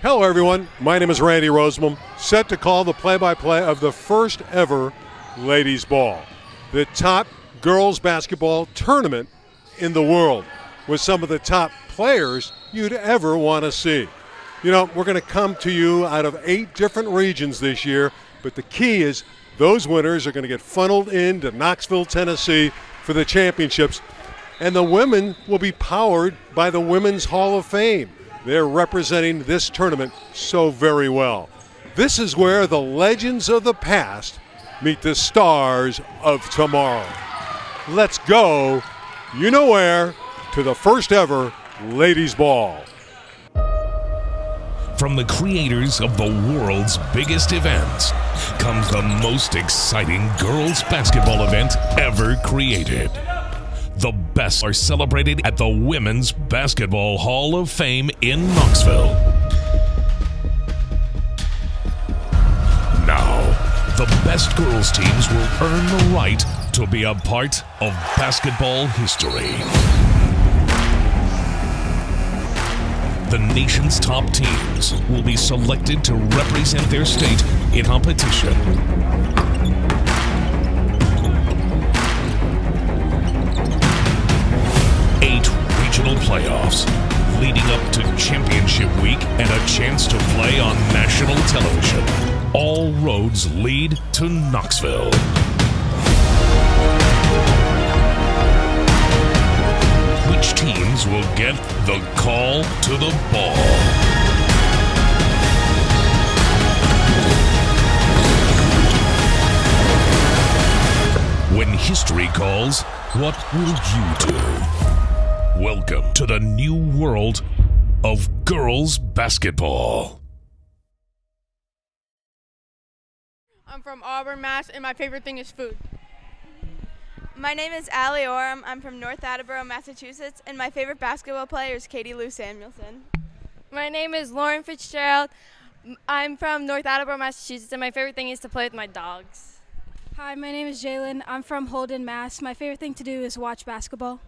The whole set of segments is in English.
Hello, everyone. My name is Randy Rosemond, set to call the play-by-play of the first ever Ladies Ball, the top girls basketball tournament in the world, with some of the top players you'd ever want to see. You know, we're going to come to you out of 8 different regions this year, but the key is those winners are going to get funneled into Knoxville, Tennessee for the championships, and the women will be powered by the Women's Hall of Fame. They're representing this tournament so very well. This is where the legends of the past meet the stars of tomorrow. Let's go, you know where, to the first ever Ladies Ball. From the creators of the world's biggest events comes the most exciting girls basketball event ever created. The best are celebrated at the Women's Basketball Hall of Fame in Knoxville. Now, the best girls teams will earn the right to be a part of basketball history. The nation's top teams will be selected to represent their state in competition. 8 regional playoffs, leading up to championship week and a chance to play on national television. All roads lead to Knoxville. Which teams will get the call to the ball? When history calls, what will you do? Welcome to the new world of girls basketball. I'm from Auburn, Mass, and my favorite thing is food. My name is Allie Oram. I'm from North Attleboro, Massachusetts, and my favorite basketball player is Katie Lou Samuelson. My name is Lauren Fitzgerald. I'm from North Attleboro, Massachusetts, and my favorite thing is to play with my dogs. Hi, my name is Jalen. I'm from Holden, Mass. My favorite thing to do is watch basketball.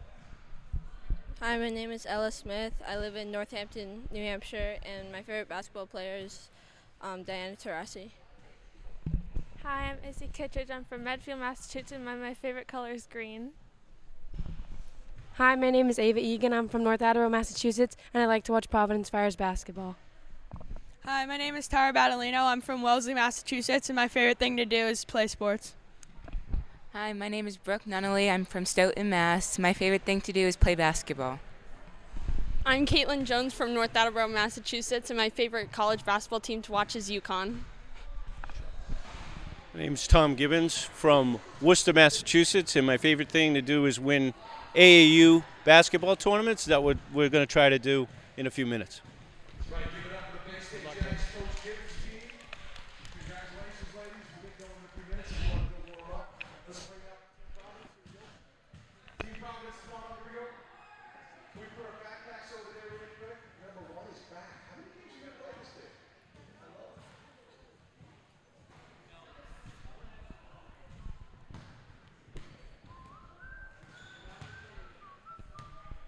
Hi, my name is Ella Smith. I live in Northampton, New Hampshire, and my favorite basketball player is Diana Taurasi. Hi, I'm Izzy Kittredge. I'm from Medfield, Massachusetts, and my favorite color is green. Hi, my name is Ava Egan. I'm from North Attleboro, Massachusetts, and I like to watch Providence Fires basketball. Hi, my name is Tara Battolino. I'm from Wellesley, Massachusetts, and my favorite thing to do is play sports. Hi, my name is Brooke Nunnally. I'm from Stoughton, Mass. My favorite thing to do is play basketball. I'm Caitlin Jones from North Attleboro, Massachusetts, and my favorite college basketball team to watch is UConn. My name's Tom Gibbons from Worcester, Massachusetts, and my favorite thing to do is win AAU basketball tournaments. That we're going to try to do in a few minutes. Right, give it up for the Bay State Jags Coach Gibbons team. Congratulations, ladies. We'll get going in a few minutes. If you want to go warm up, let's bring up Team Providence. Come on, here we go. Can we put our backpacks over there really quick? Number 1 is back. How many games you going to play this day? I love it.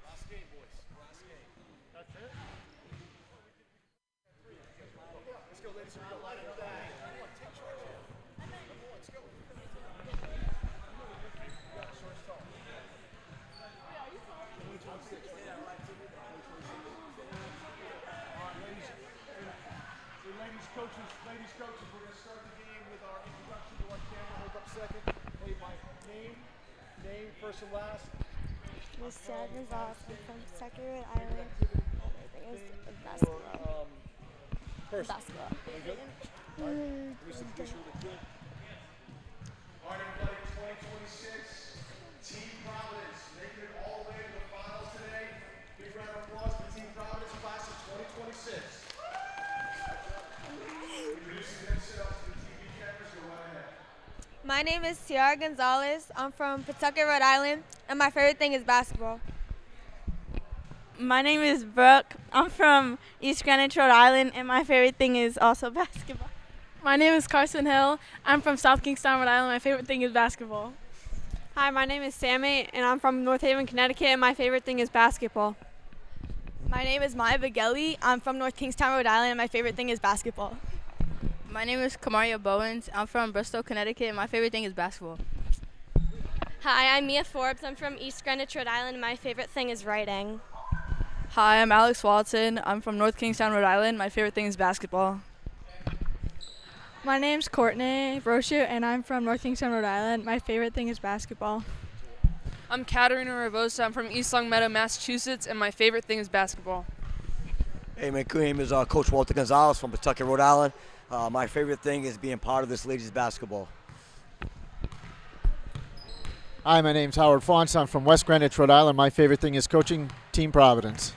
Last game, boys. Last game. That's it? Let's go, ladies. Here we go. Line it up. Take charge here. Number 1, let's go. Short stall. 2026. Ladies, coaches, we're going to start the game with our introduction to our camera. Hold up a second. Hey, my name, first and last. Miss Jaguars from Rhode Island. Everything is basketball. Basketball. Very good. All right. Let me introduce you really quick. All right, everybody, 2026, Team Providence making it all the way to the finals today. Big round of applause for Team Providence, class of 2026. Introducing themselves to the TV cameras, go right ahead. My name is Tiara Gonzalez. I'm from Pawtucket, Rhode Island, and my favorite thing is basketball. My name is Brooke. I'm from East Greenwich, Rhode Island, and my favorite thing is also basketball. My name is Carson Hill. I'm from South Kingstown, Rhode Island. My favorite thing is basketball. Hi, my name is Sammy, and I'm from North Haven, Connecticut, and my favorite thing is basketball. My name is Maya Bageli. I'm from North Kingstown, Rhode Island, and my favorite thing is basketball. My name is Kamaria Bowens. I'm from Bristol, Connecticut, and my favorite thing is basketball. Hi, I'm Mia Forbes. I'm from East Greenwich, Rhode Island, and my favorite thing is writing. Hi, I'm Alex Watson. I'm from North Kingstown, Rhode Island. My favorite thing is basketball. My name's Courtney Rochu, and I'm from North Kingstown, Rhode Island. My favorite thing is basketball. I'm Katerina Ravosa. I'm from East Long Meadow, Massachusetts, and my favorite thing is basketball. Hey, my name is Coach Walter Gonzalez from Pawtucket, Rhode Island. My favorite thing is being part of this ladies basketball. Hi, my name's Howard Fonts. I'm from West Greenwich, Rhode Island. My favorite thing is coaching Team Providence.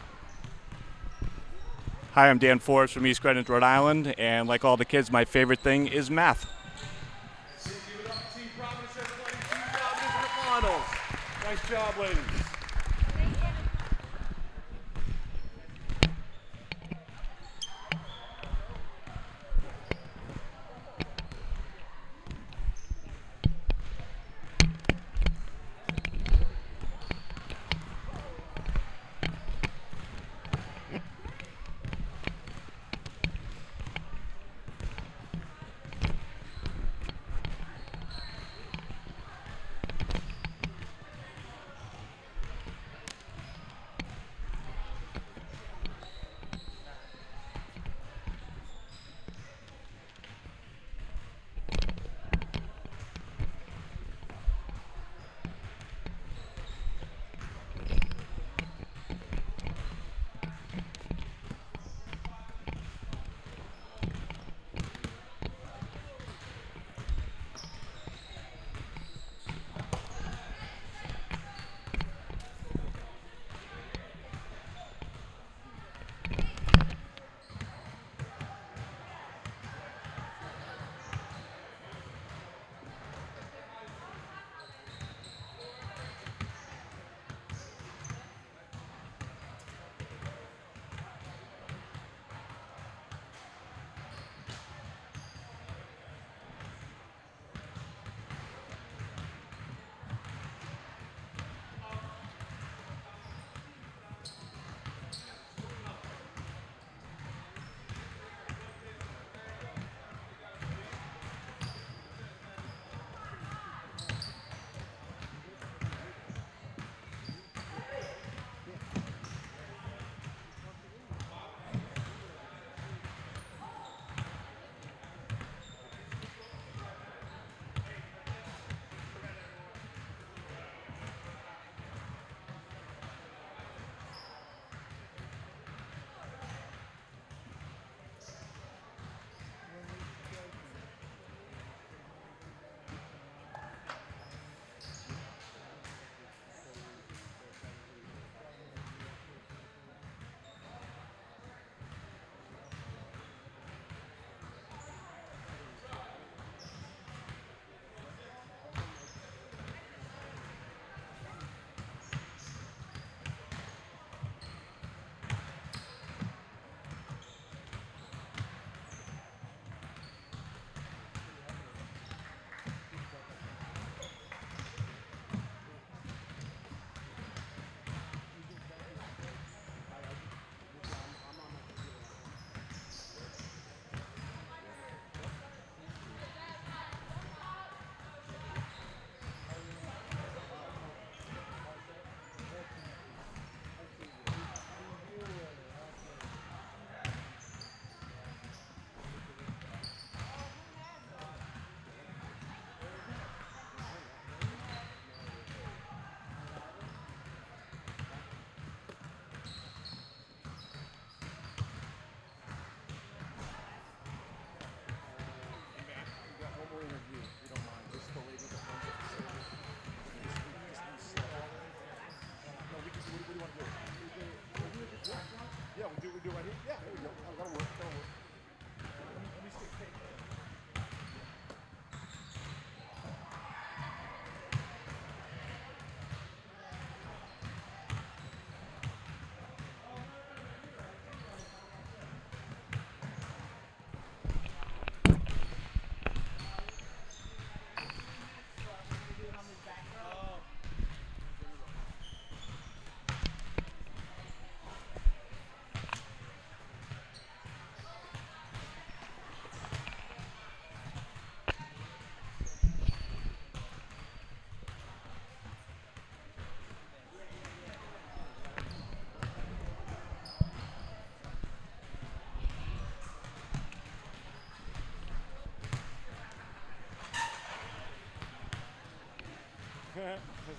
Hi, I'm Dan Forbes from East Greenwich, Rhode Island, and like all the kids, my favorite thing is math. Give it up to Team Providence, everybody. Team Providence in the finals. Nice job, ladies.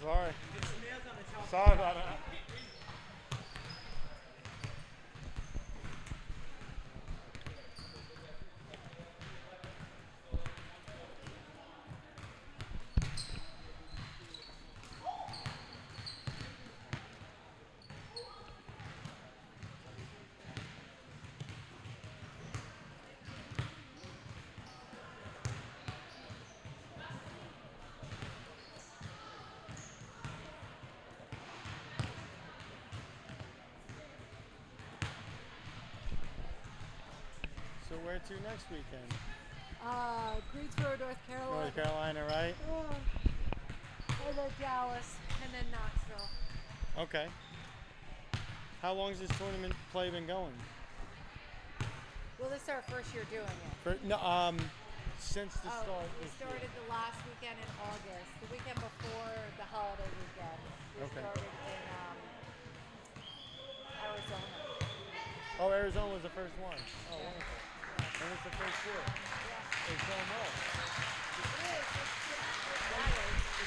Sorry. Sorry about that. So where to next weekend? Greensboro, North Carolina. North Carolina, right? And then Dallas, and then Knoxville. Okay. How long has this tournament play been going? Well, this is our first year doing it. Since the start. We started the last weekend in August, the weekend before the holiday weekend. We started in Arizona. Oh, Arizona was the first one. Oh, wonderful. And it's the first year. Yeah. It's going well. This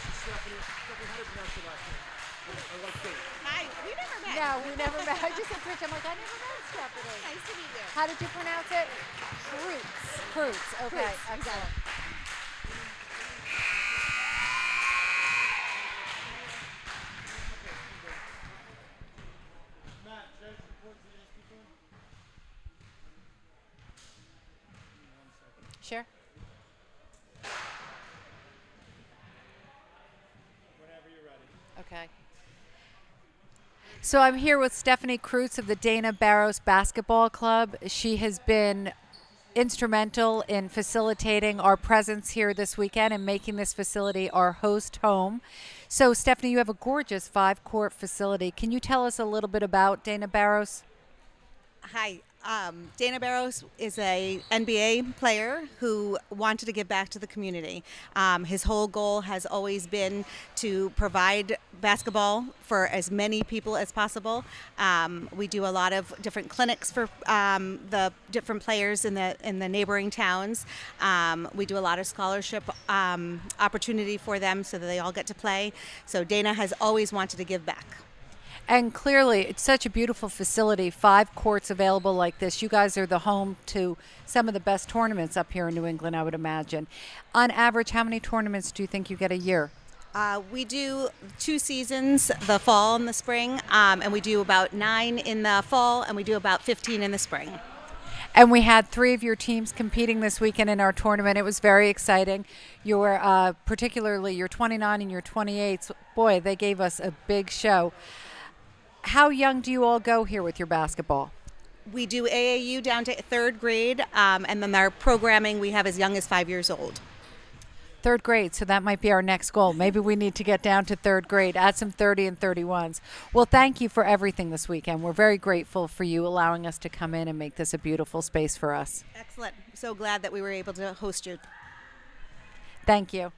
is Stephanie. Stephanie, how did you pronounce your last name? Hi, we never met. No, we never met. I just said Rich. I'm like, I never met Stephanie. Nice to meet you. How did you pronounce it? Fruits. Fruits. Okay, excellent. Matt, Jags report to the speaker. Sure. Whenever you're ready. Okay. So I'm here with Stephanie Kreutz of the Dana Barros Basketball Club. She has been instrumental in facilitating our presence here this weekend and making this facility our host home. So Stephanie, you have a gorgeous 5-court facility. Can you tell us a little bit about Dana Barros? Hi. Dana Barros is a NBA player who wanted to give back to the community. His whole goal has always been to provide basketball for as many people as possible. We do a lot of different clinics for the different players in the neighboring towns. We do a lot of scholarship opportunity for them so that they all get to play. So Dana has always wanted to give back. And clearly, it's such a beautiful facility, 5 courts available like this. You guys are the home to some of the best tournaments up here in New England, I would imagine. On average, how many tournaments do you think you get a year? We do 2 seasons, the fall and the spring, and we do about 9 in the fall, and we do about 15 in the spring. And we had 3 of your teams competing this weekend in our tournament. It was very exciting. Your, particularly your 29 and your 28s, boy, they gave us a big show. How young do you all go here with your basketball? We do AAU down to 3rd grade, and then our programming we have as young as 5 years old. 3rd grade, so that might be our next goal. Maybe we need to get down to 3rd grade, add some 30 and 31s. Well, thank you for everything this weekend. We're very grateful for you allowing us to come in and make this a beautiful space for us. Excellent. So glad that we were able to host you. Thank you.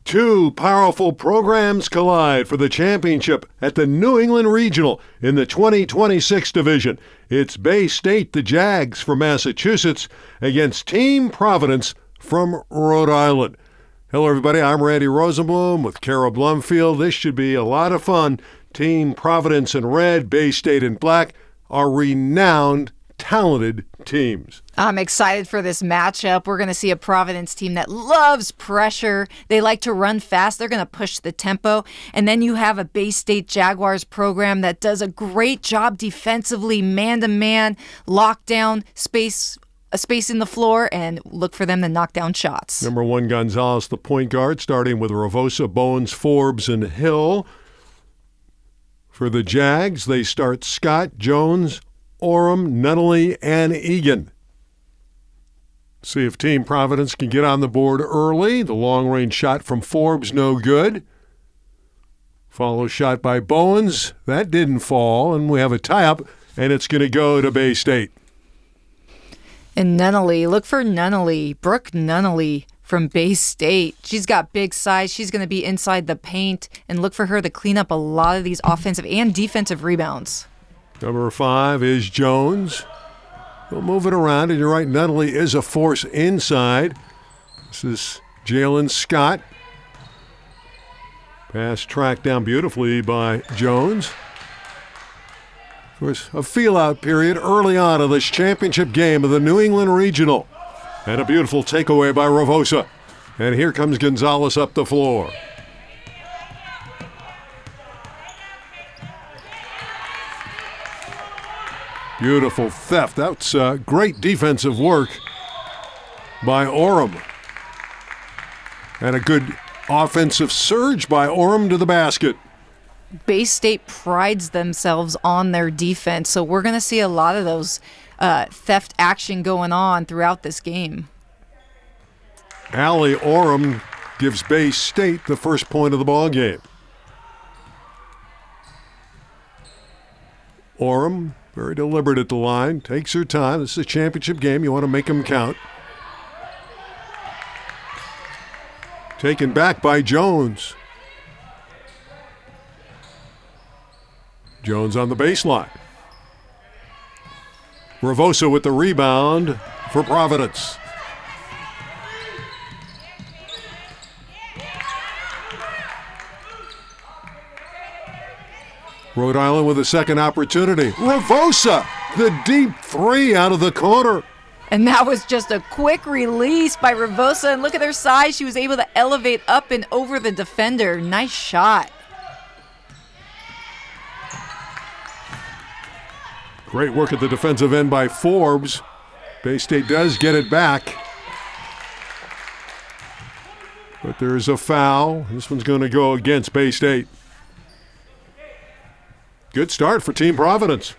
Two powerful programs collide for the championship at the New England Regional in the 2026 division. It's Bay State, the Jags from Massachusetts, against Team Providence from Rhode Island. Hello, everybody. I'm Randy Rosenblum with Kara Blumfield. This should be a lot of fun. Team Providence in red, Bay State in black are renowned talented teams. I'm excited for this matchup. We're going to see a Providence team that loves pressure. They like to run fast. They're going to push the tempo. And then you have a Bay State Jaguars program that does a great job defensively, man-to-man, lockdown, a space in the floor, and look for them to knock down shots. Number 1, Gonzalez, the point guard, starting with Ravosa, Bowens, Forbes, and Hill. For the Jags, they start Scott, Jones, Orem, Nunnally, and Egan. See if Team Providence can get on the board early. The long-range shot from Forbes, no good. Follow shot by Bowens. That didn't fall, and we have a tie-up, and it's going to go to Bay State. And Nunnally, look for Nunnally, Brooke Nunnally from Bay State. She's got big size. She's going to be inside the paint, and look for her to clean up a lot of these offensive and defensive rebounds. Number 5 is Jones. We'll move it around, and you're right, Nunnally is a force inside. This is Jalen Scott. Pass tracked down beautifully by Jones. Of course, a feel-out period early on in this championship game of the New England Regional. And a beautiful takeaway by Ravosa. And here comes Gonzalez up the floor. Beautiful theft. That's great defensive work by Orem. And a good offensive surge by Orem to the basket. Bay State prides themselves on their defense, so we're going to see a lot of those theft action going on throughout this game. Allie Orem gives Bay State the first point of the ball game. Orem, very deliberate at the line, takes her time. This is a championship game. You want to make them count. Taken back by Jones. Jones on the baseline. Ravosa with the rebound for Providence. Rhode Island with a second opportunity. Ravosa, the deep three out of the corner. And that was just a quick release by Ravosa. And look at her size. She was able to elevate up and over the defender. Nice shot. Great work at the defensive end by Forbes. Bay State does get it back. But there's a foul. This one's going to go against Bay State. Good start for Team Providence.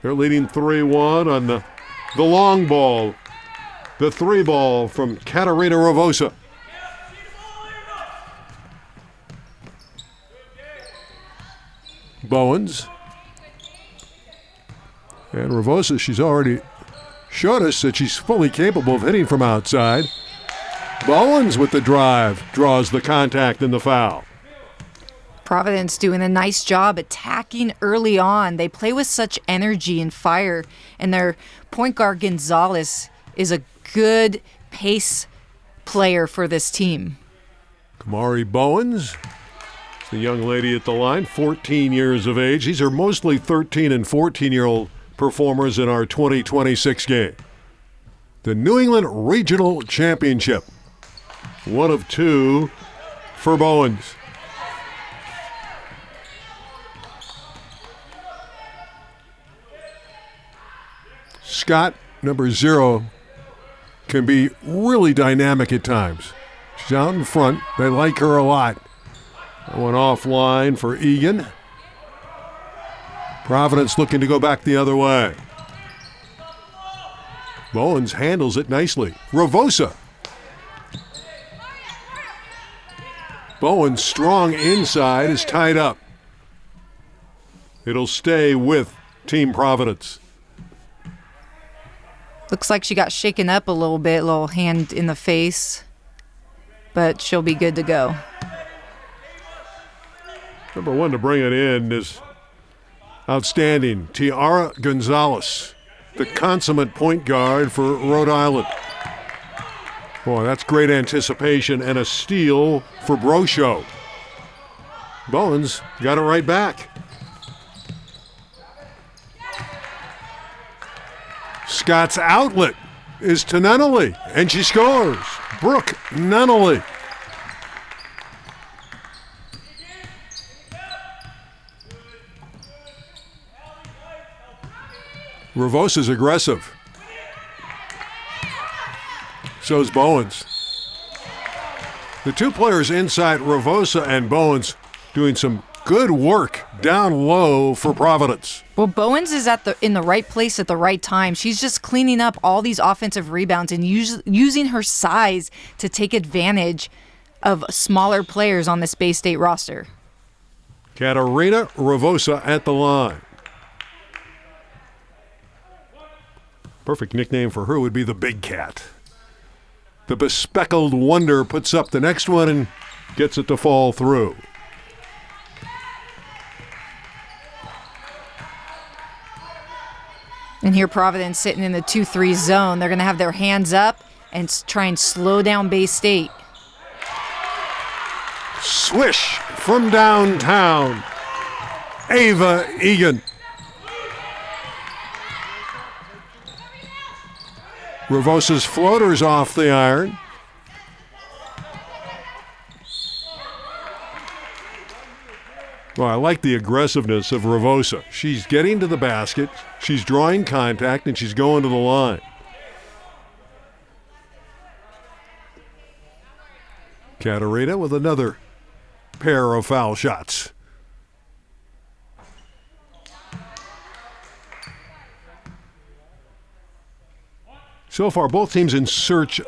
They're leading 3-1 on the long ball. The 3 ball from Katarina Ravosa. Bowens. And Ravosa, she's already showed us that she's fully capable of hitting from outside. Bowens with the drive draws the contact and the foul. Providence doing a nice job attacking early on. They play with such energy and fire, and their point guard Gonzalez is a good pace player for this team. Kamari Bowens, the young lady at the line, 14 years of age. These are mostly 13 and 14-year-old performers in our 2026 game. The New England Regional Championship. 1 of 2 for Bowens. Scott, number 0, can be really dynamic at times. She's out in front. They like her a lot. That one offline for Egan. Providence looking to go back the other way. Bowens handles it nicely. Ravosa. Bowens strong inside is tied up. It'll stay with Team Providence. Looks like she got shaken up a little bit, little hand in the face, but she'll be good to go. Number 1 to bring it in is outstanding, Tiara Gonzalez, the consummate point guard for Rhode Island. Boy, that's great anticipation and a steal for Brosho. Bowens got it right back. Scott's outlet is to Nunnally, and she scores. Brooke Nunnally. Ravosa's aggressive. So's Bowens. The two players inside, Ravosa and Bowens, doing some good work down low for Providence. Well, Bowens is in the right place at the right time. She's just cleaning up all these offensive rebounds and using her size to take advantage of smaller players on this Bay State roster. Katarina Ravosa at the line. Perfect nickname for her would be the Big Cat. The bespectacled wonder puts up the next one and gets it to fall through. And here Providence sitting in the 2-3 zone. They're going to have their hands up and try and slow down Bay State. Swish from downtown. Ava Egan. Ravosa's floater's off the iron. Well, I like the aggressiveness of Ravosa. She's getting to the basket, she's drawing contact, and she's going to the line. Katarina with another pair of foul shots. So far, both teams in search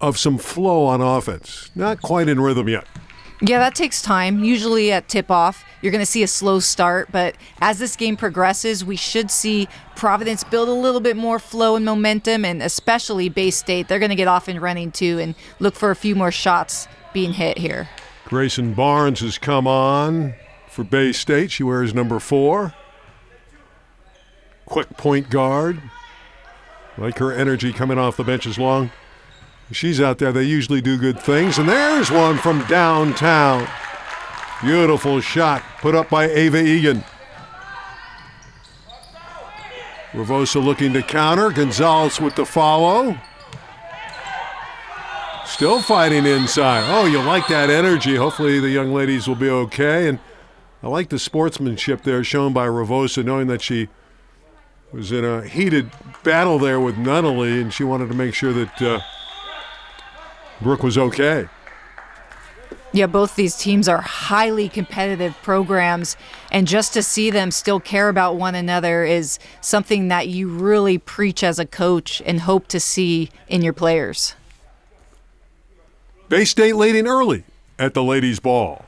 of some flow on offense. Not quite in rhythm yet. Yeah, that takes time. Usually at tip-off, you're going to see a slow start, but as this game progresses, we should see Providence build a little bit more flow and momentum, and especially Bay State. They're going to get off and running too and look for a few more shots being hit here. Grayson Barnes has come on for Bay State. She wears number 4. Quick point guard. Like her energy coming off the bench is long. She's out there. They usually do good things. And there's one from downtown. Beautiful shot put up by Ava Egan. Ravosa looking to counter. Gonzalez with the follow. Still fighting inside. Oh, you like that energy. Hopefully the young ladies will be okay. And I like the sportsmanship there shown by Ravosa, knowing that she was in a heated battle there with Nunnally, and she wanted to make sure that Brooke was okay. Yeah, both these teams are highly competitive programs, and just to see them still care about one another is something that you really preach as a coach and hope to see in your players. Bay State leading early at the ladies' ball.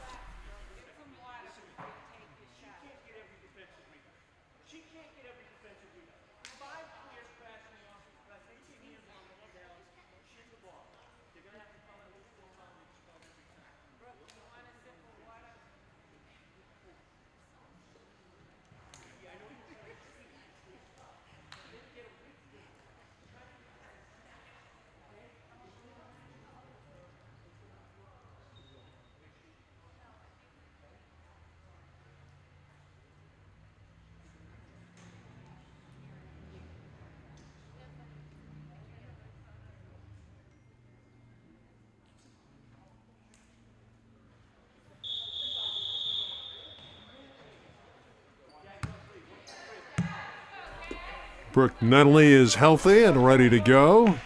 Brooke Nunnally is healthy and ready to go.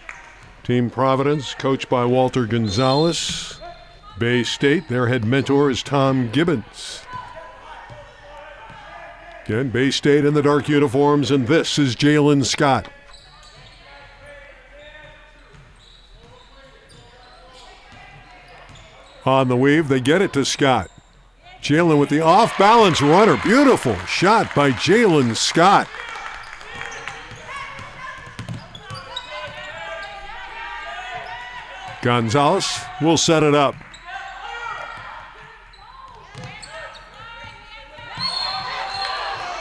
Team Providence, coached by Walter Gonzalez. Bay State, their head mentor is Tom Gibbons. Again, Bay State in the dark uniforms, and this is Jalen Scott. On the weave, they get it to Scott. Jalen with the off-balance runner. Beautiful shot by Jalen Scott. Gonzalez will set it up.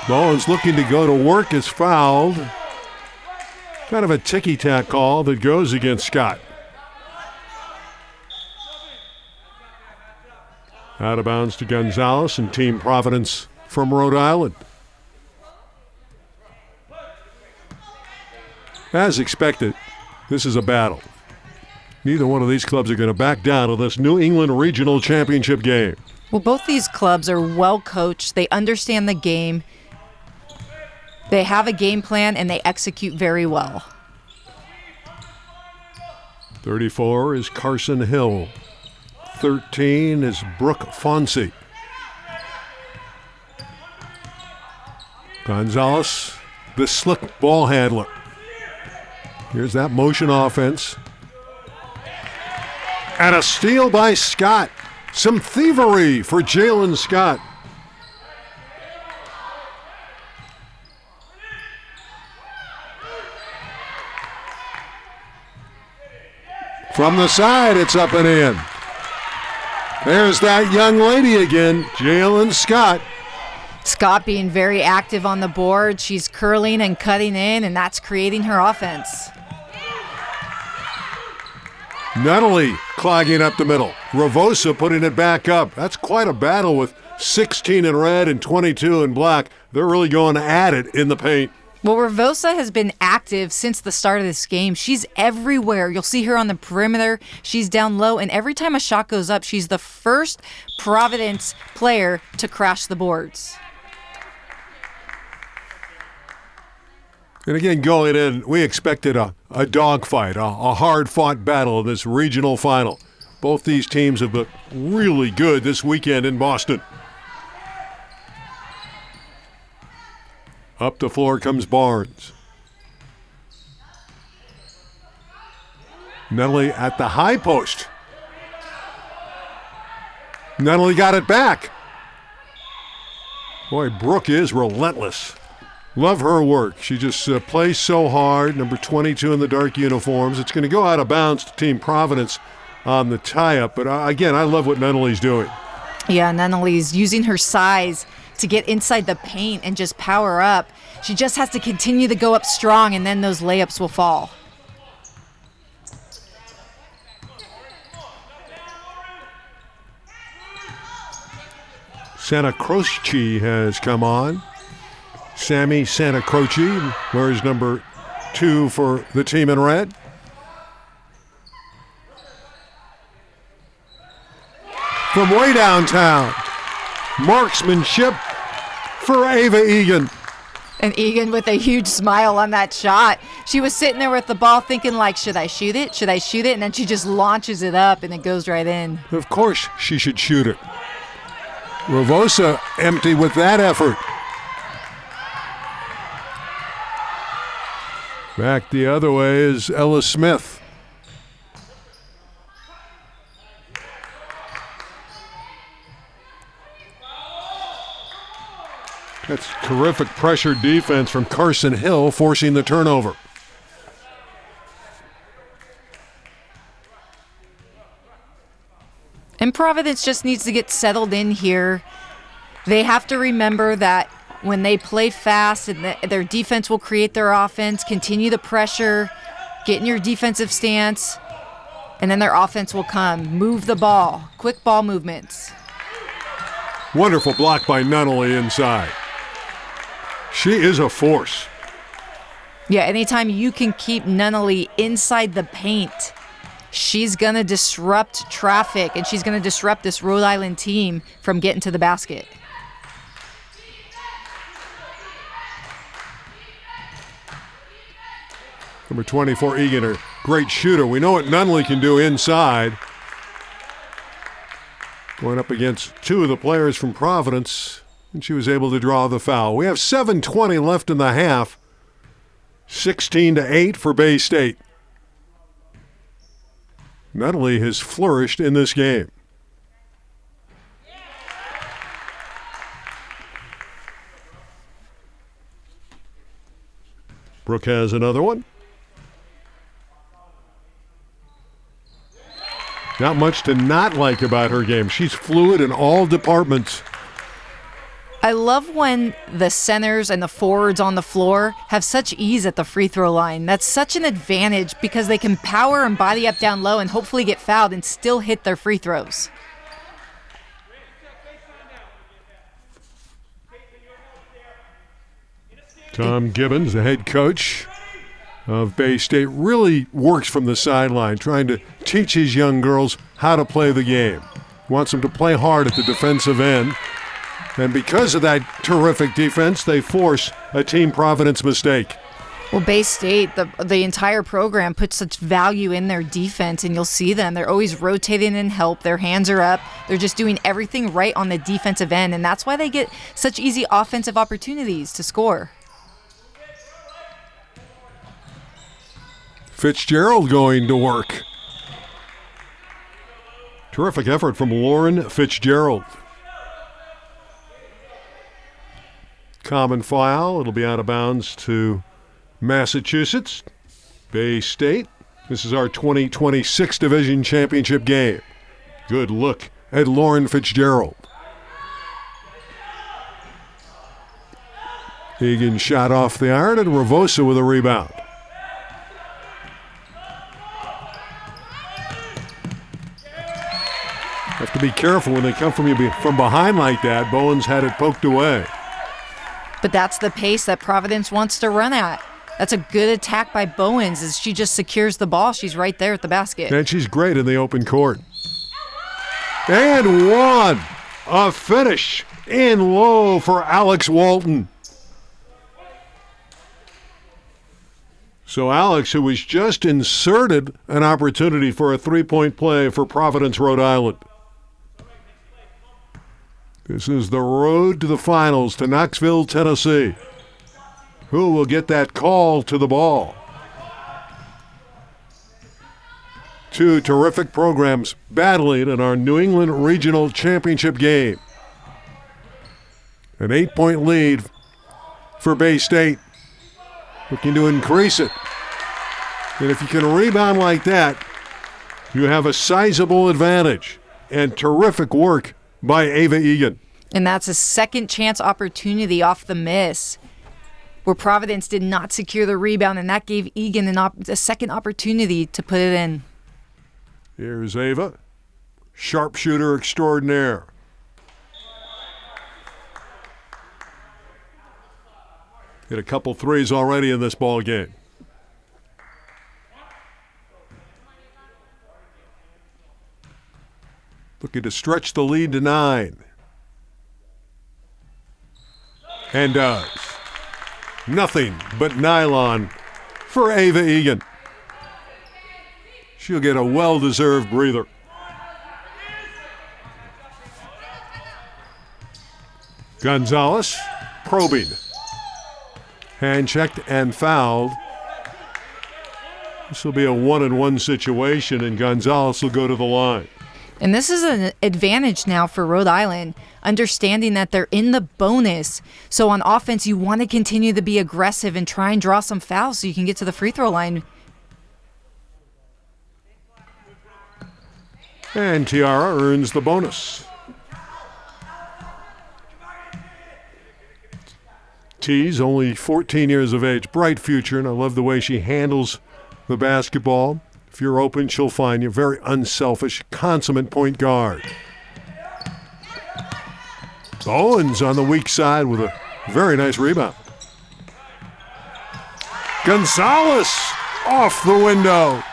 Bowens looking to go to work is fouled. Kind of a ticky-tack call that goes against Scott. Out of bounds to Gonzalez and Team Providence from Rhode Island. As expected, this is a battle. Neither one of these clubs are going to back down in this New England Regional Championship game. Well, both these clubs are well coached. They understand the game. They have a game plan, and they execute very well. 34 is Carson Hill. 13 is Brooke Fonse. Gonzalez, the slick ball handler. Here's that motion offense. And a steal by Scott. Some thievery for Jalen Scott. From the side, it's up and in. There's that young lady again, Jalen Scott. Scott being very active on the board. She's curling and cutting in, and that's creating her offense. Nunnally clogging up the middle. Ravosa putting it back up. That's quite a battle with 16 in red and 22 in black. They're really going at it in the paint. Well, Ravosa has been active since the start of this game. She's everywhere. You'll see her on the perimeter. She's down low, and every time a shot goes up, she's the first Providence player to crash the boards. And again, going in, we expected a dogfight, a hard-fought battle in this regional final. Both these teams have looked really good this weekend in Boston. Up the floor comes Barnes. Nunnally at the high post. Nunnally got it back. Boy, Brooke is relentless. Love her work. She just plays so hard. Number 22 in the dark uniforms. It's going to go out of bounds to Team Providence on the tie-up. But again, I love what Nunnally's doing. Yeah, Nunnally's using her size to get inside the paint and just power up. She just has to continue to go up strong, and then those layups will fall. Santa Croce has come on. Sammy Santa Croce wears number 2 for the team in red. From way downtown, marksmanship for Ava Egan. And Egan with a huge smile on that shot. She was sitting there with the ball thinking like, should I shoot it? Should I shoot it? And then she just launches it up and it goes right in. Of course she should shoot it. Ravosa empty with that effort. Back the other way is Ella Smith. That's terrific pressure defense from Carson Hill, forcing the turnover. And Providence just needs to get settled in here. They have to remember that when they play fast and their defense will create their offense, continue the pressure, get in your defensive stance, and then their offense will come. Move the ball, quick ball movements. Wonderful block by Nunnally inside. She is a force. Yeah, anytime you can keep Nunnally inside the paint, she's going to disrupt traffic, and she's going to disrupt this Rhode Island team from getting to the basket. Number 24, Egan, a great shooter. We know what Nunnally can do inside. Going up against 2 of the players from Providence, and she was able to draw the foul. We have 7:20 left in the half. 16-8 for Bay State. Nunnally has flourished in this game. Brooke has another one. Not much to not like about her game. She's fluid in all departments. I love when the centers and the forwards on the floor have such ease at the free throw line. That's such an advantage because they can power and body up down low and hopefully get fouled and still hit their free throws. Tom Gibbons, the head coach, of Bay State really works from the sideline, trying to teach his young girls how to play the game. Wants them to play hard at the defensive end. And because of that terrific defense, they force a Team Providence mistake. Well, Bay State, the entire program puts such value in their defense, and you'll see them. They're always rotating in help. Their hands are up. They're just doing everything right on the defensive end, and that's why they get such easy offensive opportunities to score. Fitzgerald going to work. Terrific effort from Lauren Fitzgerald. Common foul. It'll be out of bounds to Massachusetts. Bay State. This is our 2026 Division Championship game. Good look at Lauren Fitzgerald. Egan shot off the iron and Ravosa with a rebound. Have to be careful when they come from behind like that. Bowens had it poked away. But that's the pace that Providence wants to run at. That's a good attack by Bowens as she just secures the ball. She's right there at the basket. And she's great in the open court. And one. A finish in low for Alex Walton. So Alex, who was just inserted an opportunity for a three-point play for Providence, Rhode Island. This is the road to the finals to Knoxville, Tennessee. Who will get that call to the ball? Two terrific programs battling in our New England Regional Championship game. An 8-point lead for Bay State, looking to increase it. And if you can rebound like that, you have a sizable advantage. And terrific work by Ava Egan. And that's a second chance opportunity off the miss, where Providence did not secure the rebound, and that gave Egan a second opportunity to put it in. Here's Ava, sharpshooter extraordinaire. Hit a couple threes already in this ball game. Looking to stretch the lead to 9. And does. Nothing but nylon for Ava Egan. She'll get a well-deserved breather. Gonzalez probing. Hand-checked and fouled. This will be a 1-and-1 situation, and Gonzalez will go to the line. And this is an advantage now for Rhode Island, understanding that they're in the bonus. So on offense, you want to continue to be aggressive and try and draw some fouls so you can get to the free throw line. And Tiara earns the bonus. T's only 14 years of age, bright future, and I love the way she handles the basketball. If you're open, she'll find you. Very unselfish, consummate point guard. Owens on the weak side with a very nice rebound. Gonzalez off the window.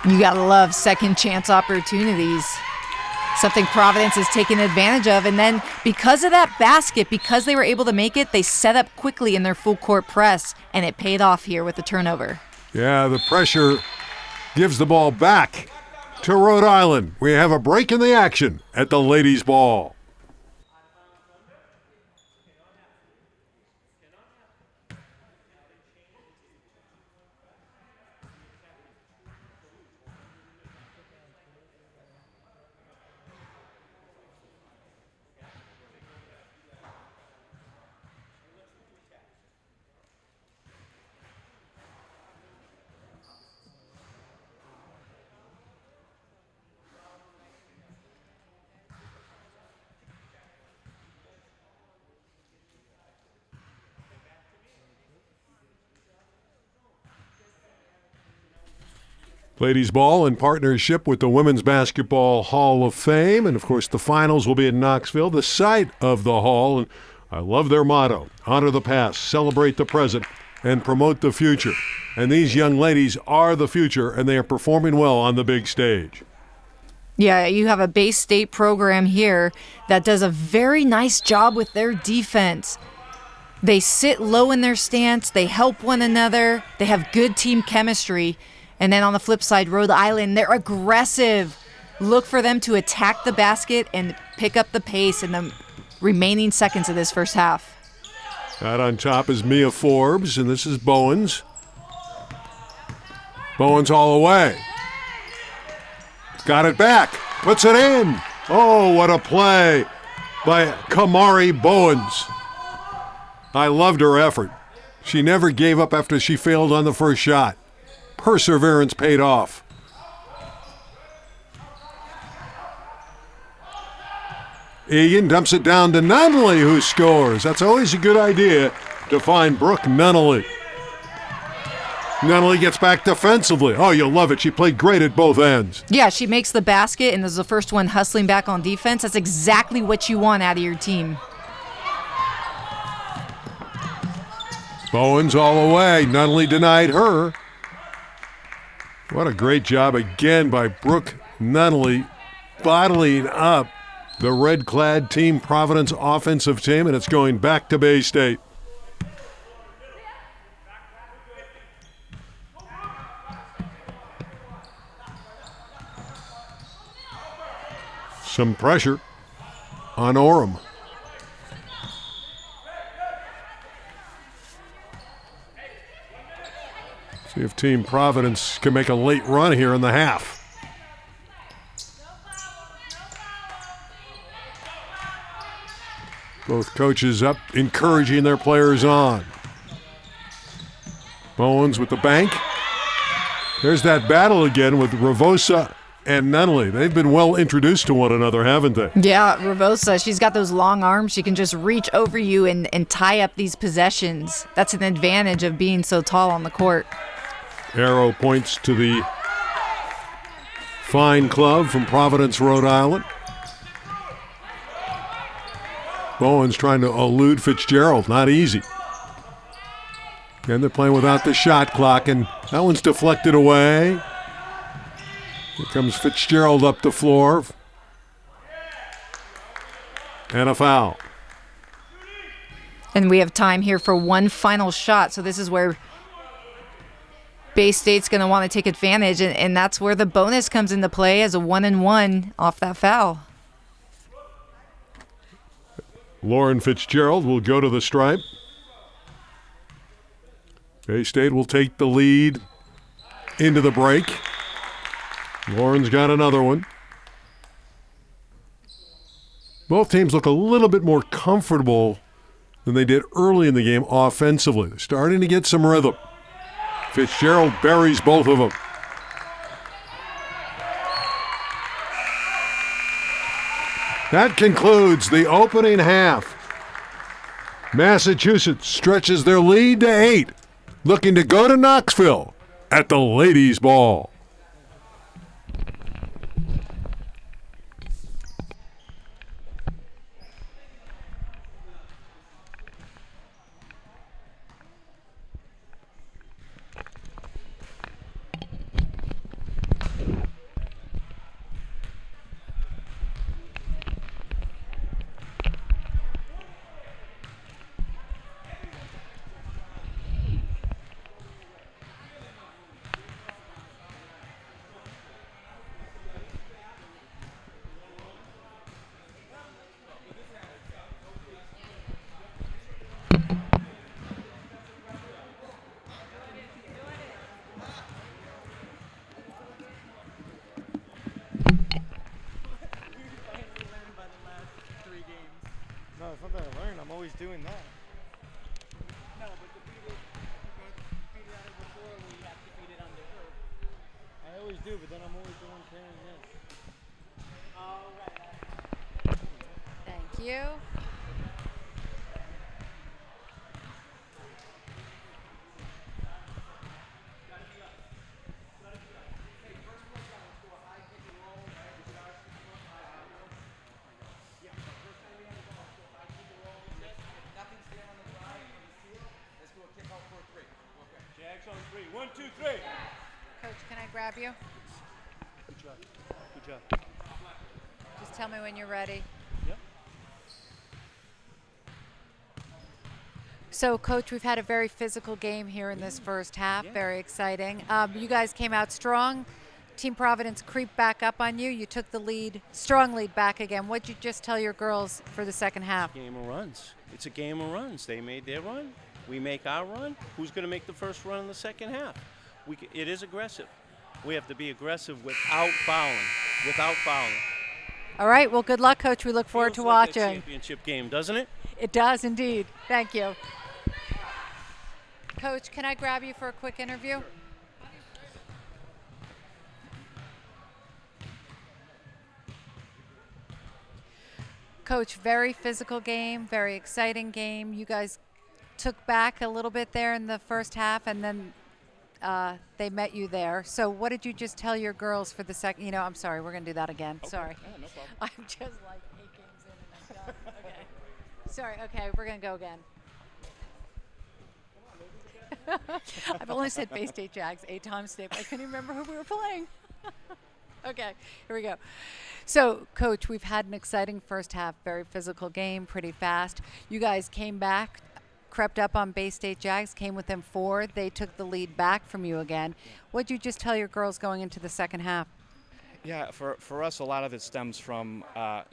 You got to love second chance opportunities. Something Providence has taken advantage of. And then because of that basket, because they were able to make it, they set up quickly in their full court press, and it paid off here with the turnover. Yeah, the pressure gives the ball back to Rhode Island. We have a break in the action at the ladies' ball. Ladies ball in partnership with the Women's Basketball Hall of Fame. And, of course, the finals will be in Knoxville, the site of the hall. And I love their motto, honor the past, celebrate the present, and promote the future. And these young ladies are the future, and they are performing well on the big stage. Yeah, you have a Bay State program here that does a very nice job with their defense. They sit low in their stance. They help one another. They have good team chemistry. And then on the flip side, Rhode Island, they're aggressive. Look for them to attack the basket and pick up the pace in the remaining seconds of this first half. Out on top is Mia Forbes, and this is Bowens. Bowens all the way. Got it back. Puts it in. Oh, what a play by Kamari Bowens. I loved her effort. She never gave up after she failed on the first shot. Perseverance paid off. Egan dumps it down to Nunnally, who scores. That's always a good idea to find Brooke Nunnally. Nunnally gets back defensively. Oh, you'll love it. She played great at both ends. Yeah, she makes the basket and is the first one hustling back on defense. That's exactly what you want out of your team. Bowens all the way. Nunnally denied her. What a great job again by Brooke Nunnally bottling up the red-clad Team Providence offensive team, and it's going back to Bay State. Some pressure on Orem. See if Team Providence can make a late run here in the half. Both coaches up, encouraging their players on. Bowens with the bank. There's that battle again with Ravosa and Nunnally. They've been well introduced to one another, haven't they? Yeah, Ravosa, she's got those long arms. She can just reach over you and tie up these possessions. That's an advantage of being so tall on the court. Arrow points to the Fine Club from Providence, Rhode Island. Bowens trying to elude Fitzgerald. Not easy. And they're playing without the shot clock, and that one's deflected away. Here comes Fitzgerald up the floor. And a foul. And we have time here for one final shot. So this is where Bay State's going to want to take advantage, and that's where the bonus comes into play as a 1-and-1 off that foul. Lauren Fitzgerald will go to the stripe. Bay State will take the lead into the break. Lauren's got another one. Both teams look a little bit more comfortable than they did early in the game offensively. They're starting to get some rhythm. Fitzgerald buries both of them. That concludes the opening half. Massachusetts stretches their lead to 8, looking to go to Knoxville at the ladies' ball. No, it's not that I learned. I'm always doing that. No, but to beat it, beat it out of before when you have to beat it under her. I always do, but then I'm always the one carrying this. All right. Thank you. Nothing's there on the drive from the field. Let's do a kick out for a 3. Coach, can I grab you? Good job. Good job. Just tell me when you're ready. Yep. So, Coach, we've had a very physical game here in this first half. Yeah. Very exciting. You guys came out strong. Team Providence creeped back up on you. You took the lead, strong lead back again. What'd you just tell your girls for the second half? Game of runs. It's a game of runs. They made their run. We make our run. Who's going to make the first run in the second half? It is aggressive. We have to be aggressive without fouling. Without fouling. All right. Well, good luck, Coach. We look forward to Feels like a watching. championship game, doesn't it? It does indeed. Thank you. Coach, can I grab you for a quick interview? Coach, very physical game, very exciting game. You guys took back a little bit there in the first half, and then they met you there. So what did you just tell your girls for the second? You know, I'm sorry, we're going to do that again. Okay. Sorry. Yeah, no problem. I'm just like 8 games in and I'm done. Okay. Sorry, okay, we're going to go again. I've only said Bay State Jags 8 times today, but I couldn't remember who we were playing. Okay, here we go. So, Coach, we've had an exciting first half, very physical game, pretty fast. You guys came back, crept up on Bay State Jags, came with them 4. They took the lead back from you again. What'd you just tell your girls going into the second half? Yeah, for us, a lot of it stems from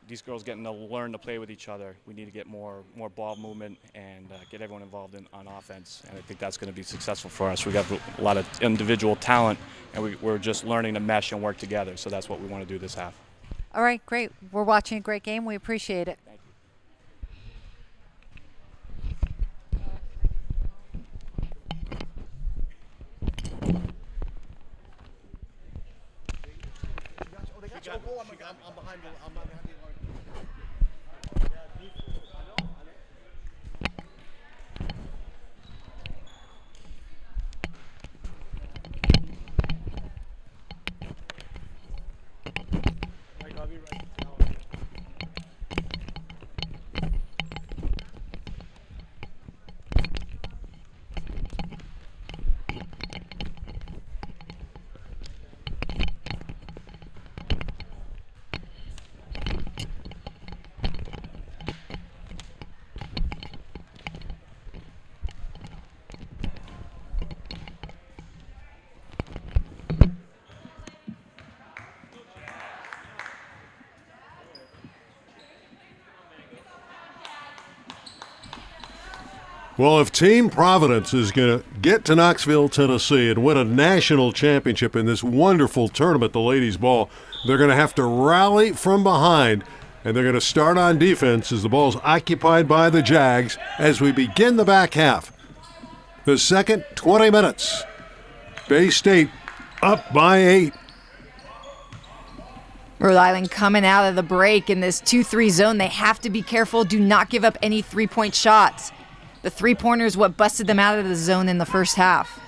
these girls getting to learn to play with each other. We need to get more ball movement and get everyone involved on offense, and I think that's going to be successful for us. We got a lot of individual talent, and we're just learning to mesh and work together, so that's what we want to do this half. All right, great. We're watching a great game. We appreciate it. Thank you. I'm behind you. I'm not behind you. Well, if Team Providence is going to get to Knoxville, Tennessee, and win a national championship in this wonderful tournament, the ladies' ball, they're going to have to rally from behind, and they're going to start on defense as the ball's occupied by the Jags as we begin the back half. The second 20 minutes. Bay State up by 8. Rhode Island coming out of the break in this 2-3 zone. They have to be careful. Do not give up any three-point shots. The three-pointer is what busted them out of the zone in the first half.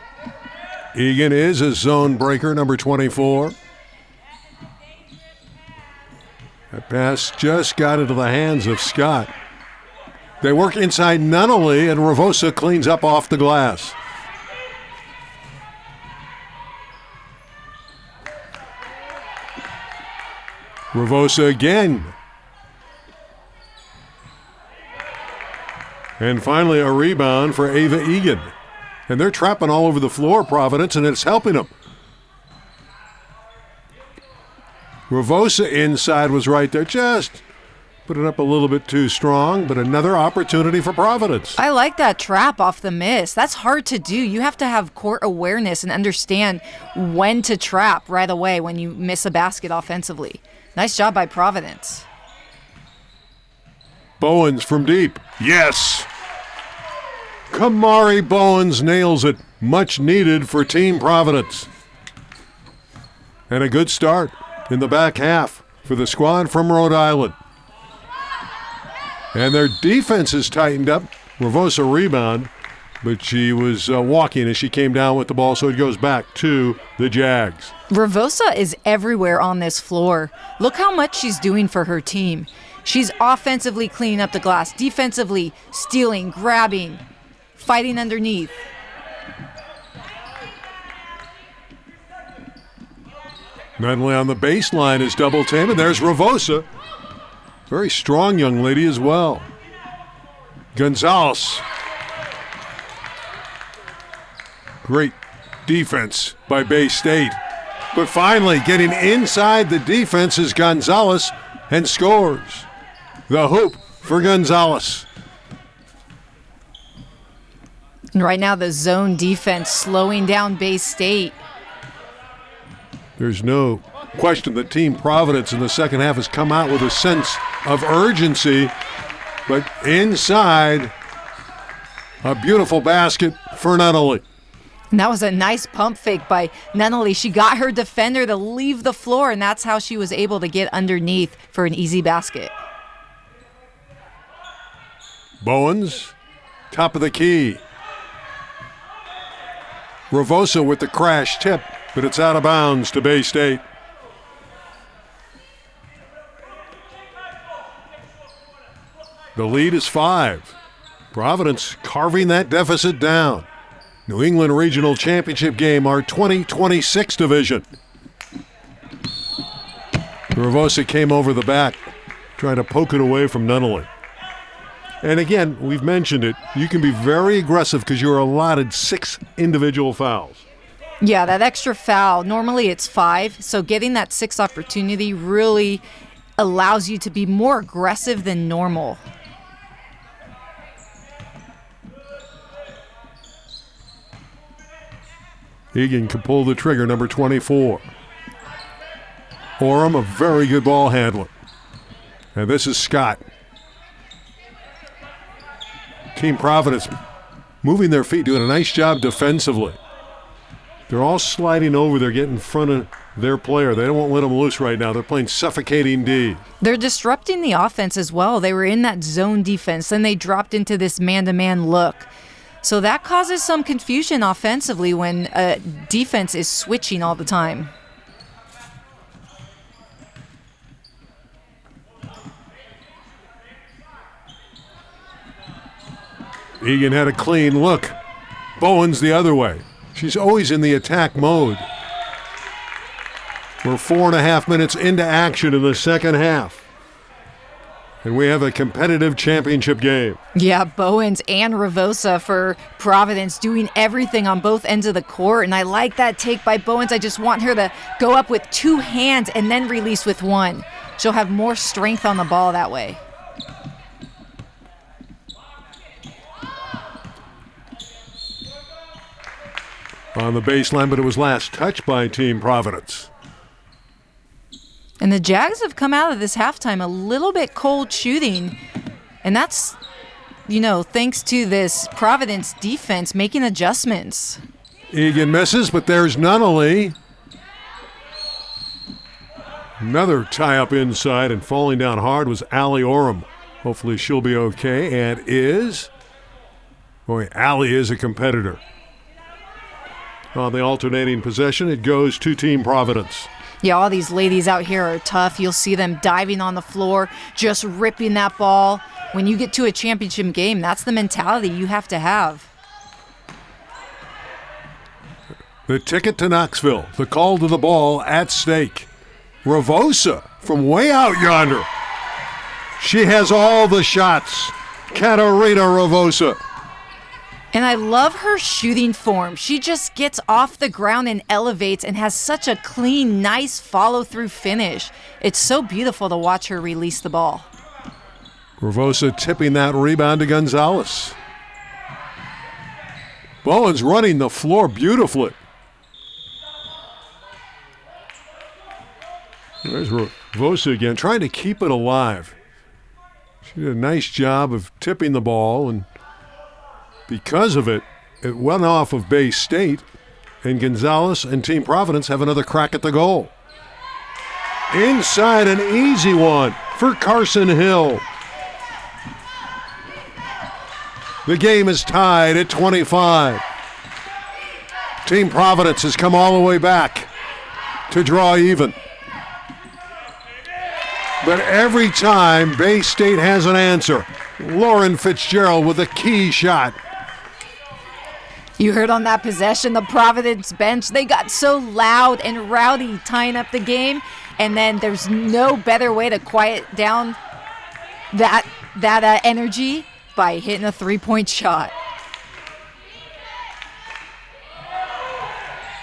Egan is a zone breaker, number 24. That pass just got into the hands of Scott. They work inside Nunnally, and Ravosa cleans up off the glass. Ravosa again. And finally a rebound for Ava Egan. And they're trapping all over the floor, Providence, and it's helping them. Ravosa inside was right there. Just put it up a little bit too strong, but another opportunity for Providence. I like that trap off the miss. That's hard to do. You have to have court awareness and understand when to trap right away when you miss a basket offensively. Nice job by Providence. Bowens from deep. Yes! Kamari Bowens nails it. Much needed for Team Providence. And a good start in the back half for the squad from Rhode Island. And their defense is tightened up. Ravosa rebound, but she was walking as she came down with the ball, so it goes back to the Jags. Ravosa is everywhere on this floor. Look how much she's doing for her team. She's offensively cleaning up the glass, defensively stealing, grabbing, fighting underneath. Nunnally on the baseline is double teamed, and there's Ravosa. Very strong young lady as well. Gonzalez. Great defense by Bay State. But finally, getting inside the defense is Gonzalez and scores. The hoop for Gonzalez. And right now, the zone defense slowing down Bay State. There's no question that Team Providence in the second half has come out with a sense of urgency. But inside, a beautiful basket for Nunnally. And that was a nice pump fake by Nunnally. She got her defender to leave the floor, and that's how she was able to get underneath for an easy basket. Bowens, top of the key. Ravosa with the crash tip, but it's out of bounds to Bay State. The lead is 5. Providence carving that deficit down. New England Regional Championship game, our 2026 division. Ravosa came over the back, trying to poke it away from Nunnally. And again, we've mentioned it, you can be very aggressive because you're allotted 6 individual fouls. Yeah, that extra foul, normally it's 5, so getting that 6th opportunity really allows you to be more aggressive than normal. Egan can pull the trigger, number 24. Orem, a very good ball handler. And this is Scott. Team Providence moving their feet, doing a nice job defensively. They're all sliding over. They're getting in front of their player. They don't want to let them loose right now. They're playing suffocating D. They're disrupting the offense as well. They were in that zone defense, then they dropped into this man-to-man look. So that causes some confusion offensively when defense is switching all the time. Egan had a clean look. Bowens the other way. She's always in the attack mode. We're 4.5 minutes into action in the second half. And we have a competitive championship game. Yeah, Bowens and Ravosa for Providence doing everything on both ends of the court. And I like that take by Bowens. I just want her to go up with 2 hands and then release with 1. She'll have more strength on the ball that way. On the baseline, but it was last touched by Team Providence. And the Jags have come out of this halftime a little bit cold shooting. And that's, thanks to this Providence defense making adjustments. Egan misses, but there's Nunnally. Another tie-up inside, and falling down hard was Allie Orem. Hopefully she'll be okay, and is. Boy, Allie is a competitor. On the alternating possession, it goes to Team Providence. Yeah, all these ladies out here are tough. You'll see them diving on the floor, just ripping that ball. When you get to a championship game, that's the mentality you have to have. The ticket to Knoxville, the call to the ball at stake. Ravosa from way out yonder. She has all the shots. Katarina Ravosa. And I love her shooting form. She just gets off the ground and elevates and has such a clean, nice follow-through finish. It's so beautiful to watch her release the ball. Ravosa tipping that rebound to Gonzalez. Bowens running the floor beautifully. There's Ravosa again, trying to keep it alive. She did a nice job of tipping the ball, and because of it, it went off of Bay State, and Gonzalez and Team Providence have another crack at the goal. Inside, an easy one for Carson Hill. The game is tied at 25. Team Providence has come all the way back to draw even. But every time Bay State has an answer. Lauren Fitzgerald with a key shot. You heard on that possession, the Providence bench, they got so loud and rowdy tying up the game, and then there's no better way to quiet down that energy by hitting a three-point shot.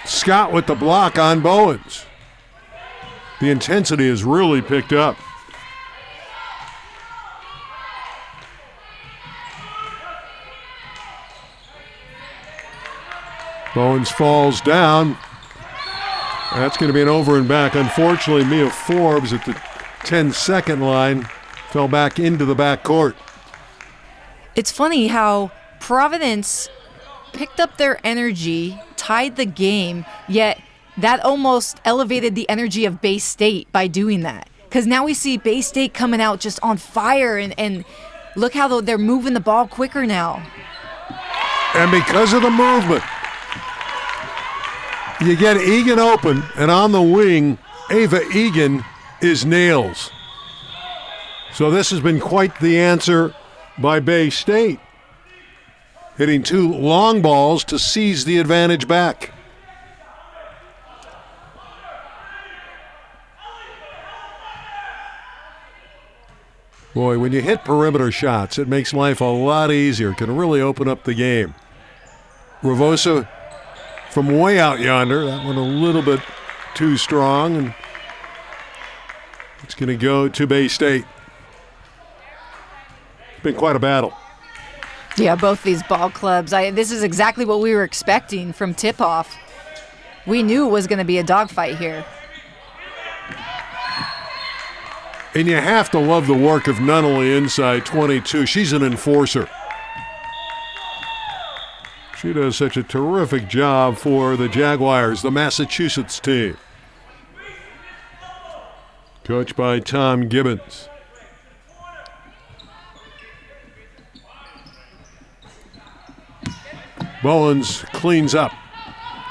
Scott with the block on Bowens. The intensity has really picked up. Bowens falls down. That's going to be an over and back. Unfortunately, Mia Forbes at the 10-second line fell back into the backcourt. It's funny how Providence picked up their energy, tied the game, yet that almost elevated the energy of Bay State by doing that. Because now we see Bay State coming out just on fire, and look how they're moving the ball quicker now. And because of the movement, you get Egan open, and on the wing, Ava Egan is nails. So this has been quite the answer by Bay State, hitting two long balls to seize the advantage back. Boy, when you hit perimeter shots, it makes life a lot easier. It can really open up the game. Ravosa from way out yonder. That one a little bit too strong, and it's going to go to Bay State. It's been quite a battle. Yeah, both these ball clubs. This is exactly what we were expecting from tip-off. We knew it was going to be a dogfight here. And you have to love the work of Nunnally inside 22. She's an enforcer. She does such a terrific job for the Jaguars, the Massachusetts team. Coached by Tom Gibbons. Bowens cleans up.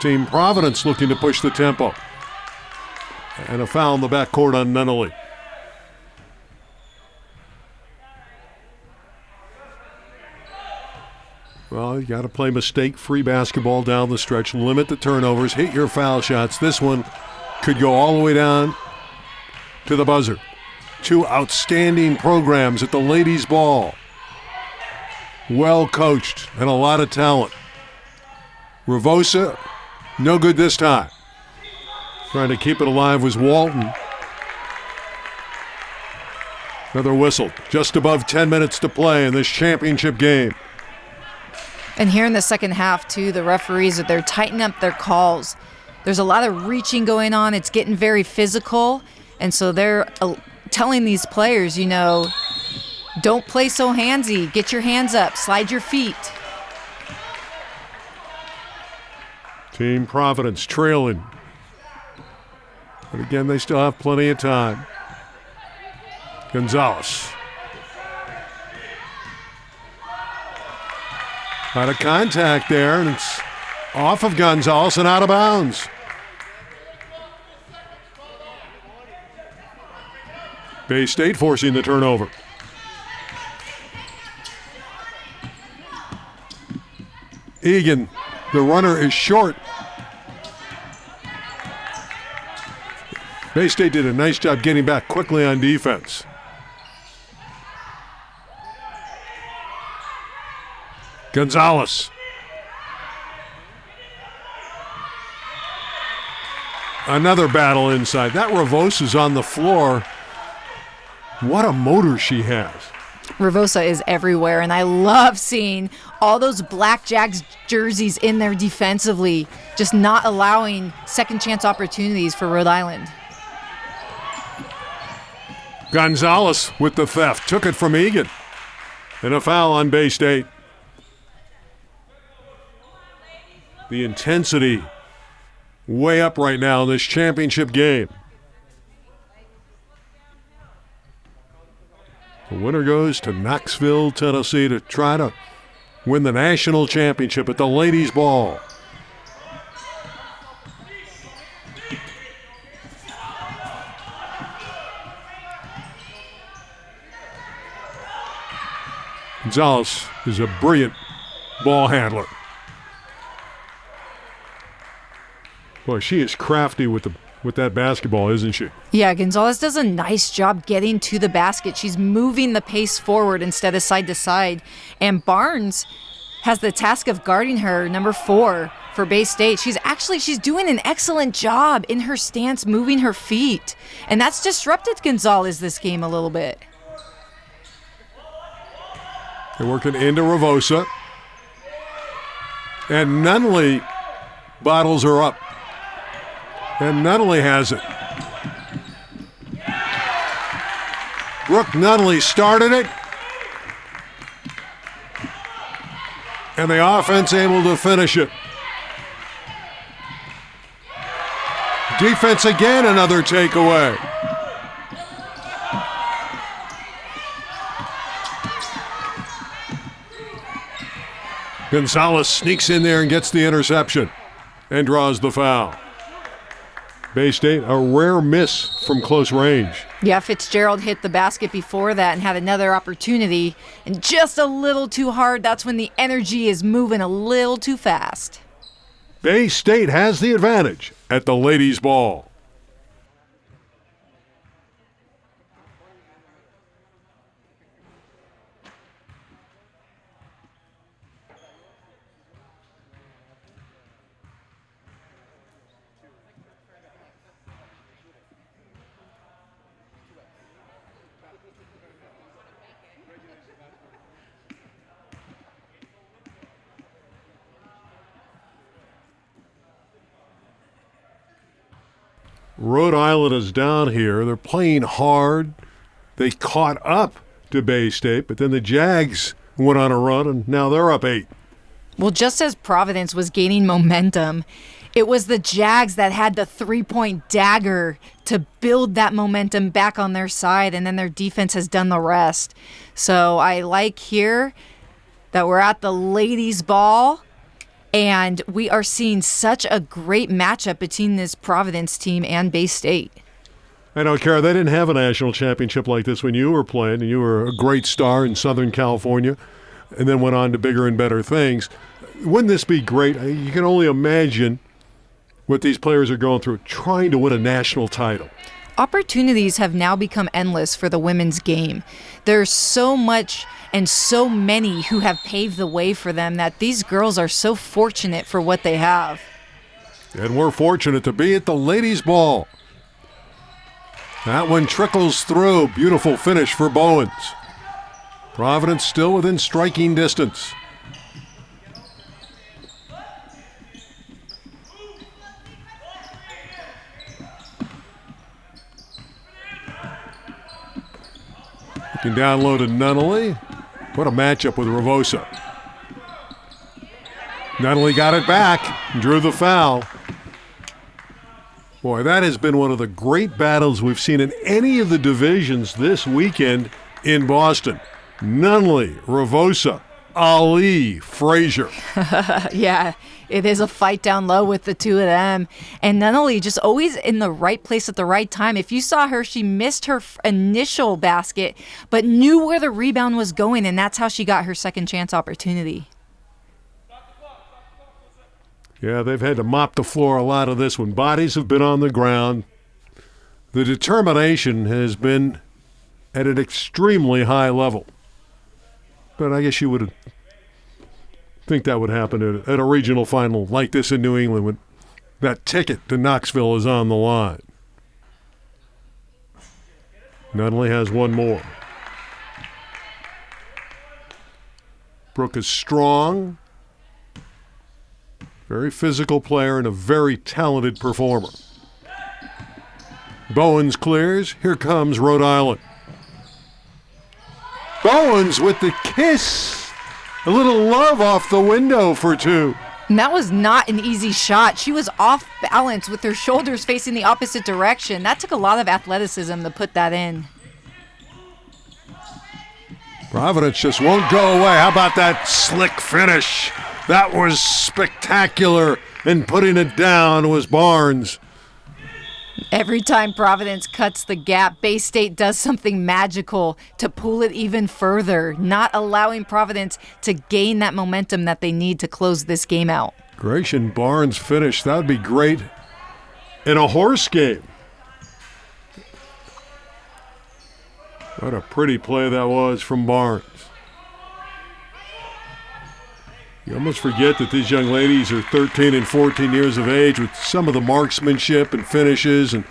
Team Providence looking to push the tempo. And a foul in the backcourt on Nunnally. Well, you got to play mistake-free basketball down the stretch, limit the turnovers, hit your foul shots. This one could go all the way down to the buzzer. Two outstanding programs at the ladies' ball. Well coached and a lot of talent. Ravosa, no good this time. Trying to keep it alive was Walton. Another whistle. Just above 10 minutes to play in this championship game. And here in the second half, too, the referees, they're tightening up their calls. There's a lot of reaching going on. It's getting very physical. And so they're telling these players, don't play so handsy. Get your hands up. Slide your feet. Team Providence trailing. But again, they still have plenty of time. Gonzalez. Out of contact there, and it's off of Gonzalez and out of bounds. Bay State forcing the turnover. Egan, the runner, is short. Bay State did a nice job getting back quickly on defense. Gonzalez. Another battle inside. That Ravosa's on the floor. What a motor she has. Ravosa is everywhere, and I love seeing all those black Jags jerseys in there defensively, just not allowing second chance opportunities for Rhode Island. Gonzalez with the theft. Took it from Egan. And a foul on Bay State. The intensity way up right now in this championship game. The winner goes to Knoxville, Tennessee to try to win the national championship at the ladies' ball. Gonzalez is a brilliant ball handler. Boy, she is crafty with that basketball, isn't she? Yeah, Gonzalez does a nice job getting to the basket. She's moving the pace forward instead of side to side. And Barnes has the task of guarding her, number 4 for Bay State. She's doing an excellent job in her stance, moving her feet. And that's disrupted Gonzalez this game a little bit. They're working into Ravosa. And Nunley bottles her up. And Nunley has it. Brooke Nunley started it. And the offense able to finish it. Defense again, another takeaway. Gonzalez sneaks in there and gets the interception and draws the foul. Bay State, a rare miss from close range. Yeah, Fitzgerald hit the basket before that and had another opportunity, and just a little too hard. That's when the energy is moving a little too fast. Bay State has the advantage at the ladies' ball. Rhode Island is down here. They're playing hard. They caught up to Bay State, but then the Jags went on a run, and now they're up 8. Well, just as Providence was gaining momentum, it was the Jags that had the three-point dagger to build that momentum back on their side, and then their defense has done the rest. So I like here that we're at the ladies' ball, and we are seeing such a great matchup between this Providence team and Bay State. I know, Kara, they didn't have a national championship like this when you were playing, and you were a great star in Southern California, and then went on to bigger and better things. Wouldn't this be great? You can only imagine what these players are going through, trying to win a national title. Opportunities have now become endless for the women's game. There's so much and so many who have paved the way for them that these girls are so fortunate for what they have. And we're fortunate to be at the ladies' ball. That one trickles through. Beautiful finish for Bowens. Providence still within striking distance. Looking down low to Nunnally. What a matchup with Ravosa. Nunnally got it back, drew the foul. Boy, that has been one of the great battles we've seen in any of the divisions this weekend in Boston. Nunnally, Ravosa, Ali, Frazier. Yeah, it is a fight down low with the two of them. And Nunnally just always in the right place at the right time. If you saw her, she missed her initial basket, but knew where the rebound was going, and that's how she got her second chance opportunity. Yeah, they've had to mop the floor a lot of this one. Bodies have been on the ground. The determination has been at an extremely high level. But I guess you would think that would happen at a regional final like this in New England when that ticket to Knoxville is on the line. Nunnally has one more. Brooke is strong. Very physical player and a very talented performer. Bowens clears. Here comes Rhode Island. Bowens with the kiss. A little love off the window for two. And that was not an easy shot. She was off balance with her shoulders facing the opposite direction. That took a lot of athleticism to put that in. Providence just won't go away. How about that slick finish? That was spectacular, and putting it down was Barnes. Every time Providence cuts the gap, Bay State does something magical to pull it even further, not allowing Providence to gain that momentum that they need to close this game out. Gratian Barnes finish. That would be great in a horse game. What a pretty play that was from Barnes. You almost forget that these young ladies are 13 and 14 years of age with some of the marksmanship and finishes and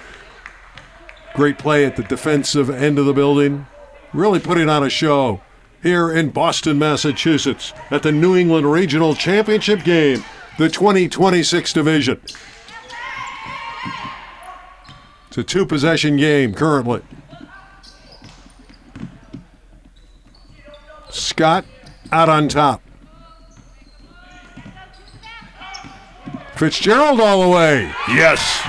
great play at the defensive end of the building. Really putting on a show here in Boston, Massachusetts at the New England Regional Championship game, the 2026 division. It's a two-possession game currently. Scott out on top. Fitzgerald all the way. Yes.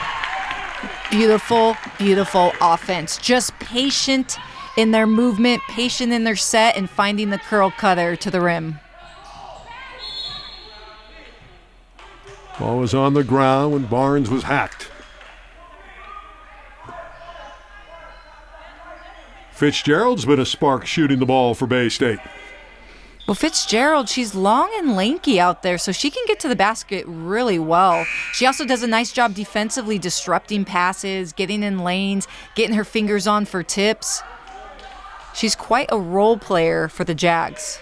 Beautiful, beautiful offense. Just patient in their movement, patient in their set, and finding the curl cutter to the rim. Ball was on the ground when Barnes was hacked. Fitzgerald's been a spark shooting the ball for Bay State. Well, Fitzgerald, she's long and lanky out there, so she can get to the basket really well. She also does a nice job defensively disrupting passes, getting in lanes, getting her fingers on for tips. She's quite a role player for the Jags.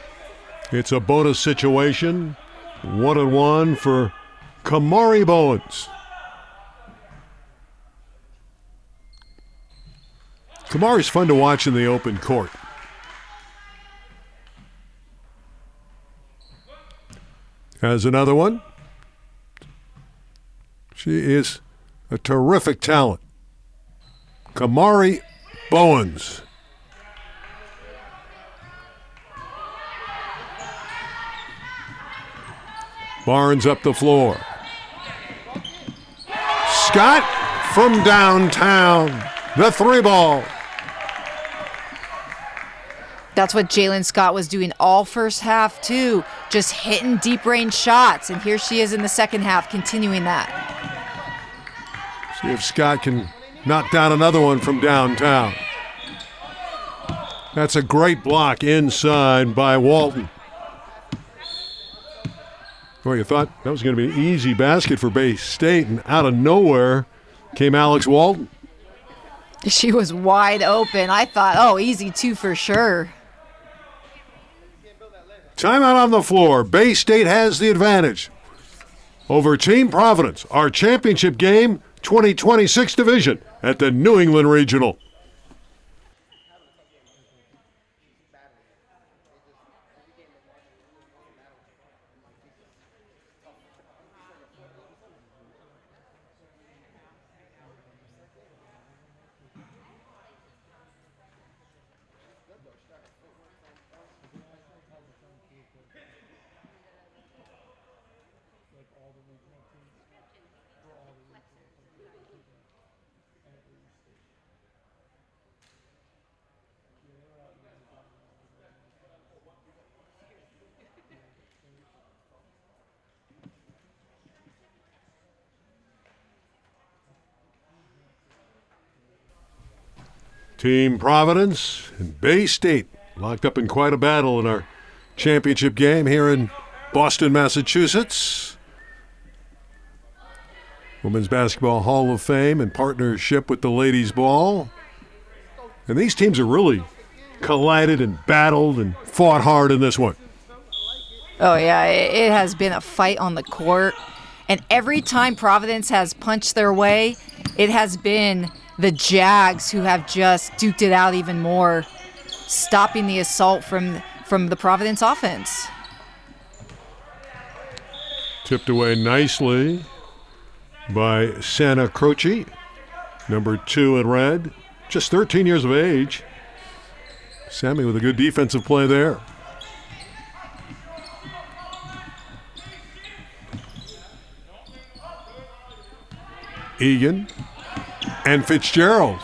It's a bonus situation. 1-1 for Kamari Bowens. Kamari's fun to watch in the open court. Has another one. She is a terrific talent. Kamari Bowens. Barnes up the floor. Scott from downtown. The three ball. That's what Jalen Scott was doing all first half, too. Just hitting deep range shots. And here she is in the second half, continuing that. See if Scott can knock down another one from downtown. That's a great block inside by Walton. Well, you thought that was going to be an easy basket for Bay State, and out of nowhere came Alex Walton. She was wide open. I thought, oh, easy two for sure. Timeout on the floor. Bay State has the advantage over Team Providence, our championship game, 2026 division at the New England Regional. Team Providence and Bay State locked up in quite a battle in our championship game here in Boston, Massachusetts. Women's Basketball Hall of Fame in partnership with the Ladies Ball. And these teams are really collided and battled and fought hard in this one. Oh, yeah, it has been a fight on the court. And every time Providence has punched their way, it has been the Jags who have just duked it out even more, stopping the assault from the Providence offense. Tipped away nicely by Santa Croce, number 2 in red, just 13 years of age. Sammy with a good defensive play there. Egan and Fitzgerald.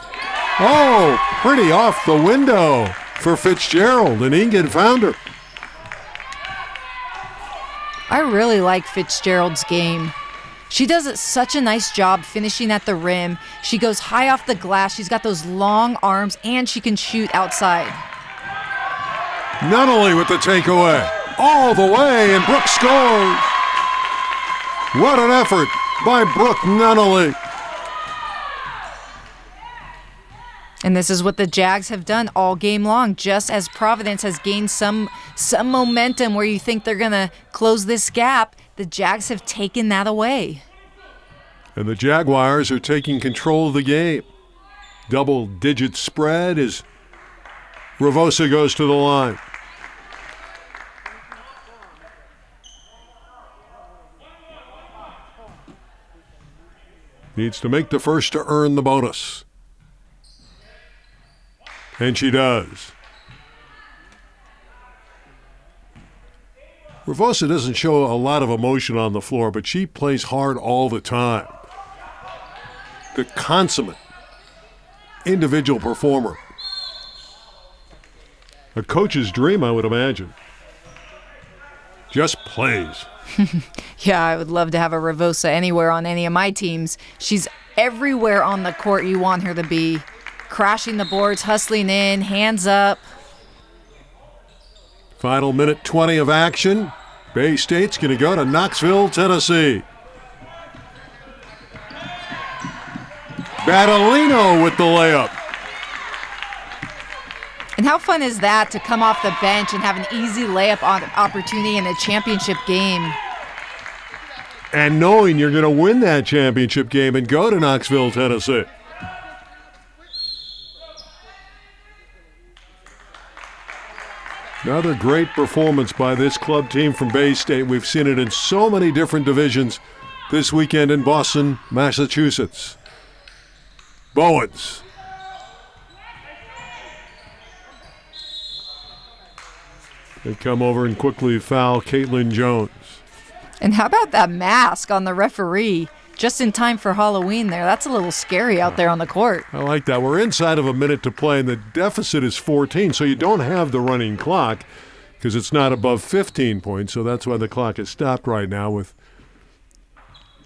Oh, pretty off the window for Fitzgerald, and Egan found her. I really like Fitzgerald's game. She does such a nice job finishing at the rim. She goes high off the glass. She's got those long arms, and she can shoot outside. Nunnally with the takeaway. All the way, and Brooke scores. What an effort by Brooke Nunnally. And this is what the Jags have done all game long. Just as Providence has gained some momentum where you think they're going to close this gap, the Jags have taken that away. And the Jaguars are taking control of the game. Double-digit spread as Ravosa goes to the line. Needs to make the first to earn the bonus. And she does. Ravosa doesn't show a lot of emotion on the floor, but she plays hard all the time. The consummate individual performer. A coach's dream, I would imagine. Just plays. Yeah, I would love to have a Ravosa anywhere on any of my teams. She's everywhere on the court you want her to be. Crashing the boards, hustling in, hands up. Final minute 20 of action. Bay State's going to go to Knoxville, Tennessee. Battolino with the layup. And how fun is that to come off the bench and have an easy layup opportunity in a championship game? And knowing you're going to win that championship game and go to Knoxville, Tennessee. Another great performance by this club team from Bay State. We've seen it in so many different divisions this weekend in Boston, Massachusetts. Bowens. They come over and quickly foul Caitlin Jones. And how about that mask on the referee? Just in time for Halloween there. That's a little scary out there on the court. I like that. We're inside of a minute to play, and the deficit is 14, so you don't have the running clock because it's not above 15 points, so that's why the clock is stopped right now with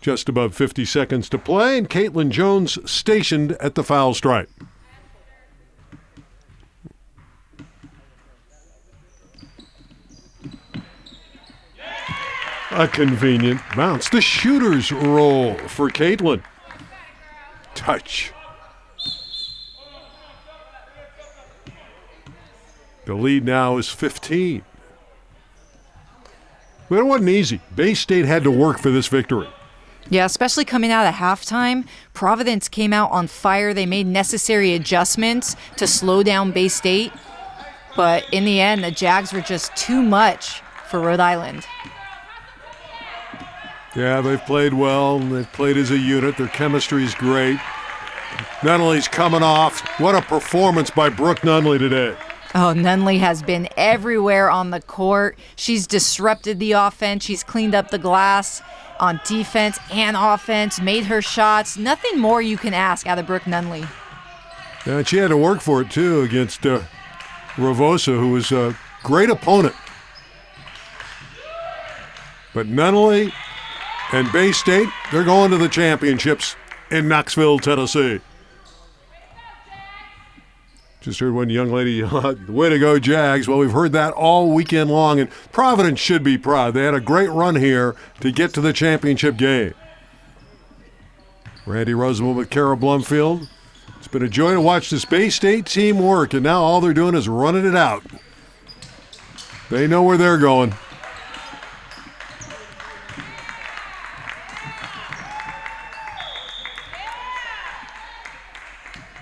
just above 50 seconds to play, and Caitlin Jones stationed at the foul stripe. A convenient bounce. The shooter's roll for Caitlin. Touch. The lead now is 15. But it wasn't easy. Bay State had to work for this victory. Yeah, especially coming out of halftime. Providence came out on fire. They made necessary adjustments to slow down Bay State. But in the end, the Jags were just too much for Rhode Island. Yeah, they've played well. They've played as a unit. Their chemistry is great. Nunley's coming off. What a performance by Brooke Nunley today. Oh, Nunley has been everywhere on the court. She's disrupted the offense. She's cleaned up the glass on defense and offense, made her shots. Nothing more you can ask out of Brooke Nunley. Yeah, and she had to work for it, too, against Ravosa, who was a great opponent. But Nunley and Bay State, they're going to the championships in Knoxville, Tennessee. Just heard one young lady yell, way to go, Jags. Well, we've heard that all weekend long, and Providence should be proud. They had a great run here to get to the championship game. Randy Rosenwald with Kara Blumfield. It's been a joy to watch this Bay State team work, and now all they're doing is running it out. They know where they're going.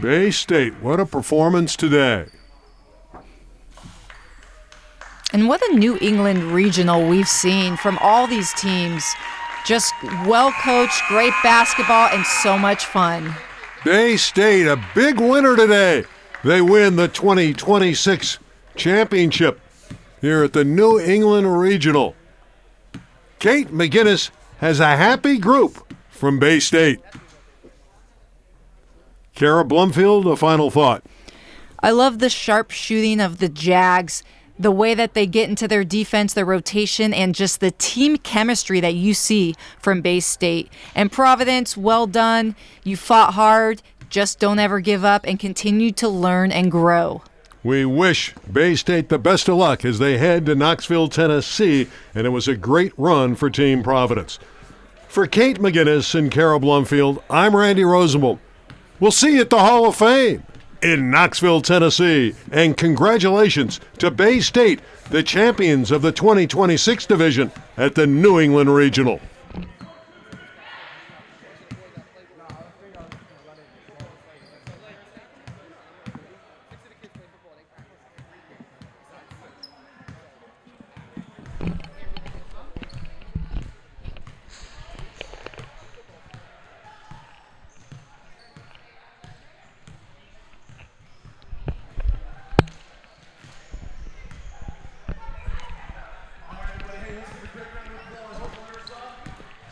Bay State, what a performance today. And what a New England regional we've seen from all these teams. Just well-coached, great basketball, and so much fun. Bay State, a big winner today. They win the 2026 championship here at the New England Regional. Kate McGinnis has a happy group from Bay State. Kara Blumfield, a final thought. I love the sharp shooting of the Jags, the way that they get into their defense, their rotation, and just the team chemistry that you see from Bay State. And Providence, well done. You fought hard. Just don't ever give up and continue to learn and grow. We wish Bay State the best of luck as they head to Knoxville, Tennessee, and it was a great run for Team Providence. For Kate McGinnis and Kara Blumfield, I'm Randy Rosenwald. We'll see you at the Hall of Fame. in Knoxville, Tennessee. And congratulations to Bay State, the champions of the 2026 division at the New England Regional.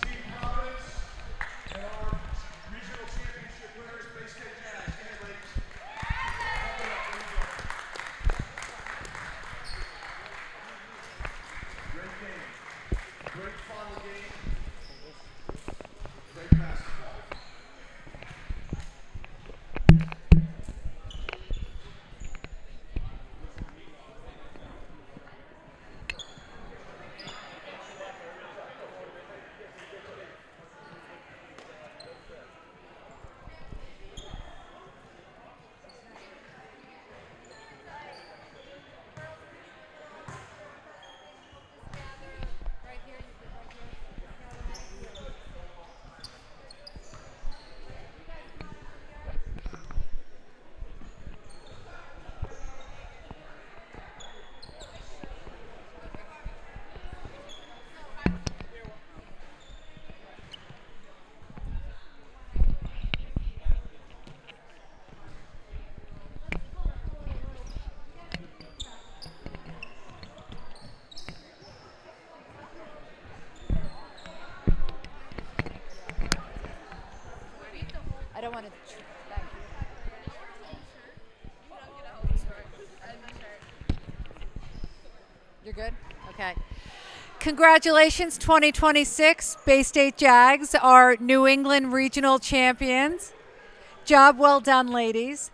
Team Providence and our regional championship winners, Bay State Jags. Get it, ladies. Pump it up. There you go. Great game. Great fun game. Great basketball. I don't want to. You're good? Okay. Congratulations, 2026 Bay State Jags are New England Regional Champions. Job well done, ladies.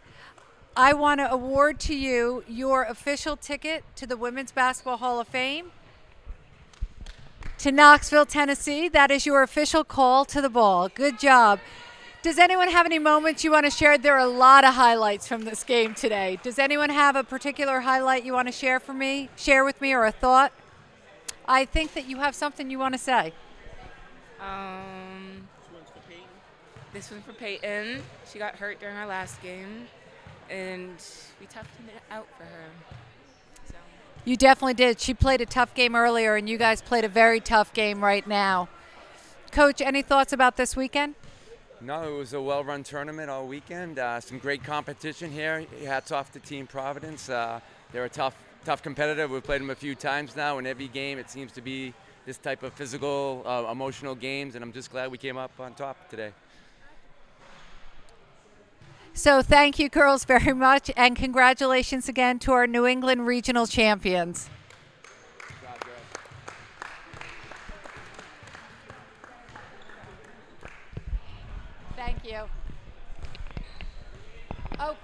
I want to award to you your official ticket to the Women's Basketball Hall of Fame to Knoxville, Tennessee. That is your official call to the ball. Good job. Does anyone have any moments you want to share? There are a lot of highlights from this game today. Does anyone have a particular highlight you want to share with me, or a thought? I think that you have something you want to say. This one's for Peyton. She got hurt during our last game, and we toughened it out for her. So. You definitely did. She played a tough game earlier, and you guys played a very tough game right now. Coach, any thoughts about this weekend? No, it was a well-run tournament all weekend. Some great competition here. Hats off to Team Providence. They're a tough competitor. We've played them a few times now. In every game, it seems to be this type of physical, emotional games, and I'm just glad we came up on top today. So thank you, girls, very much, and congratulations again to our New England Regional Champions. Thank you. Oh,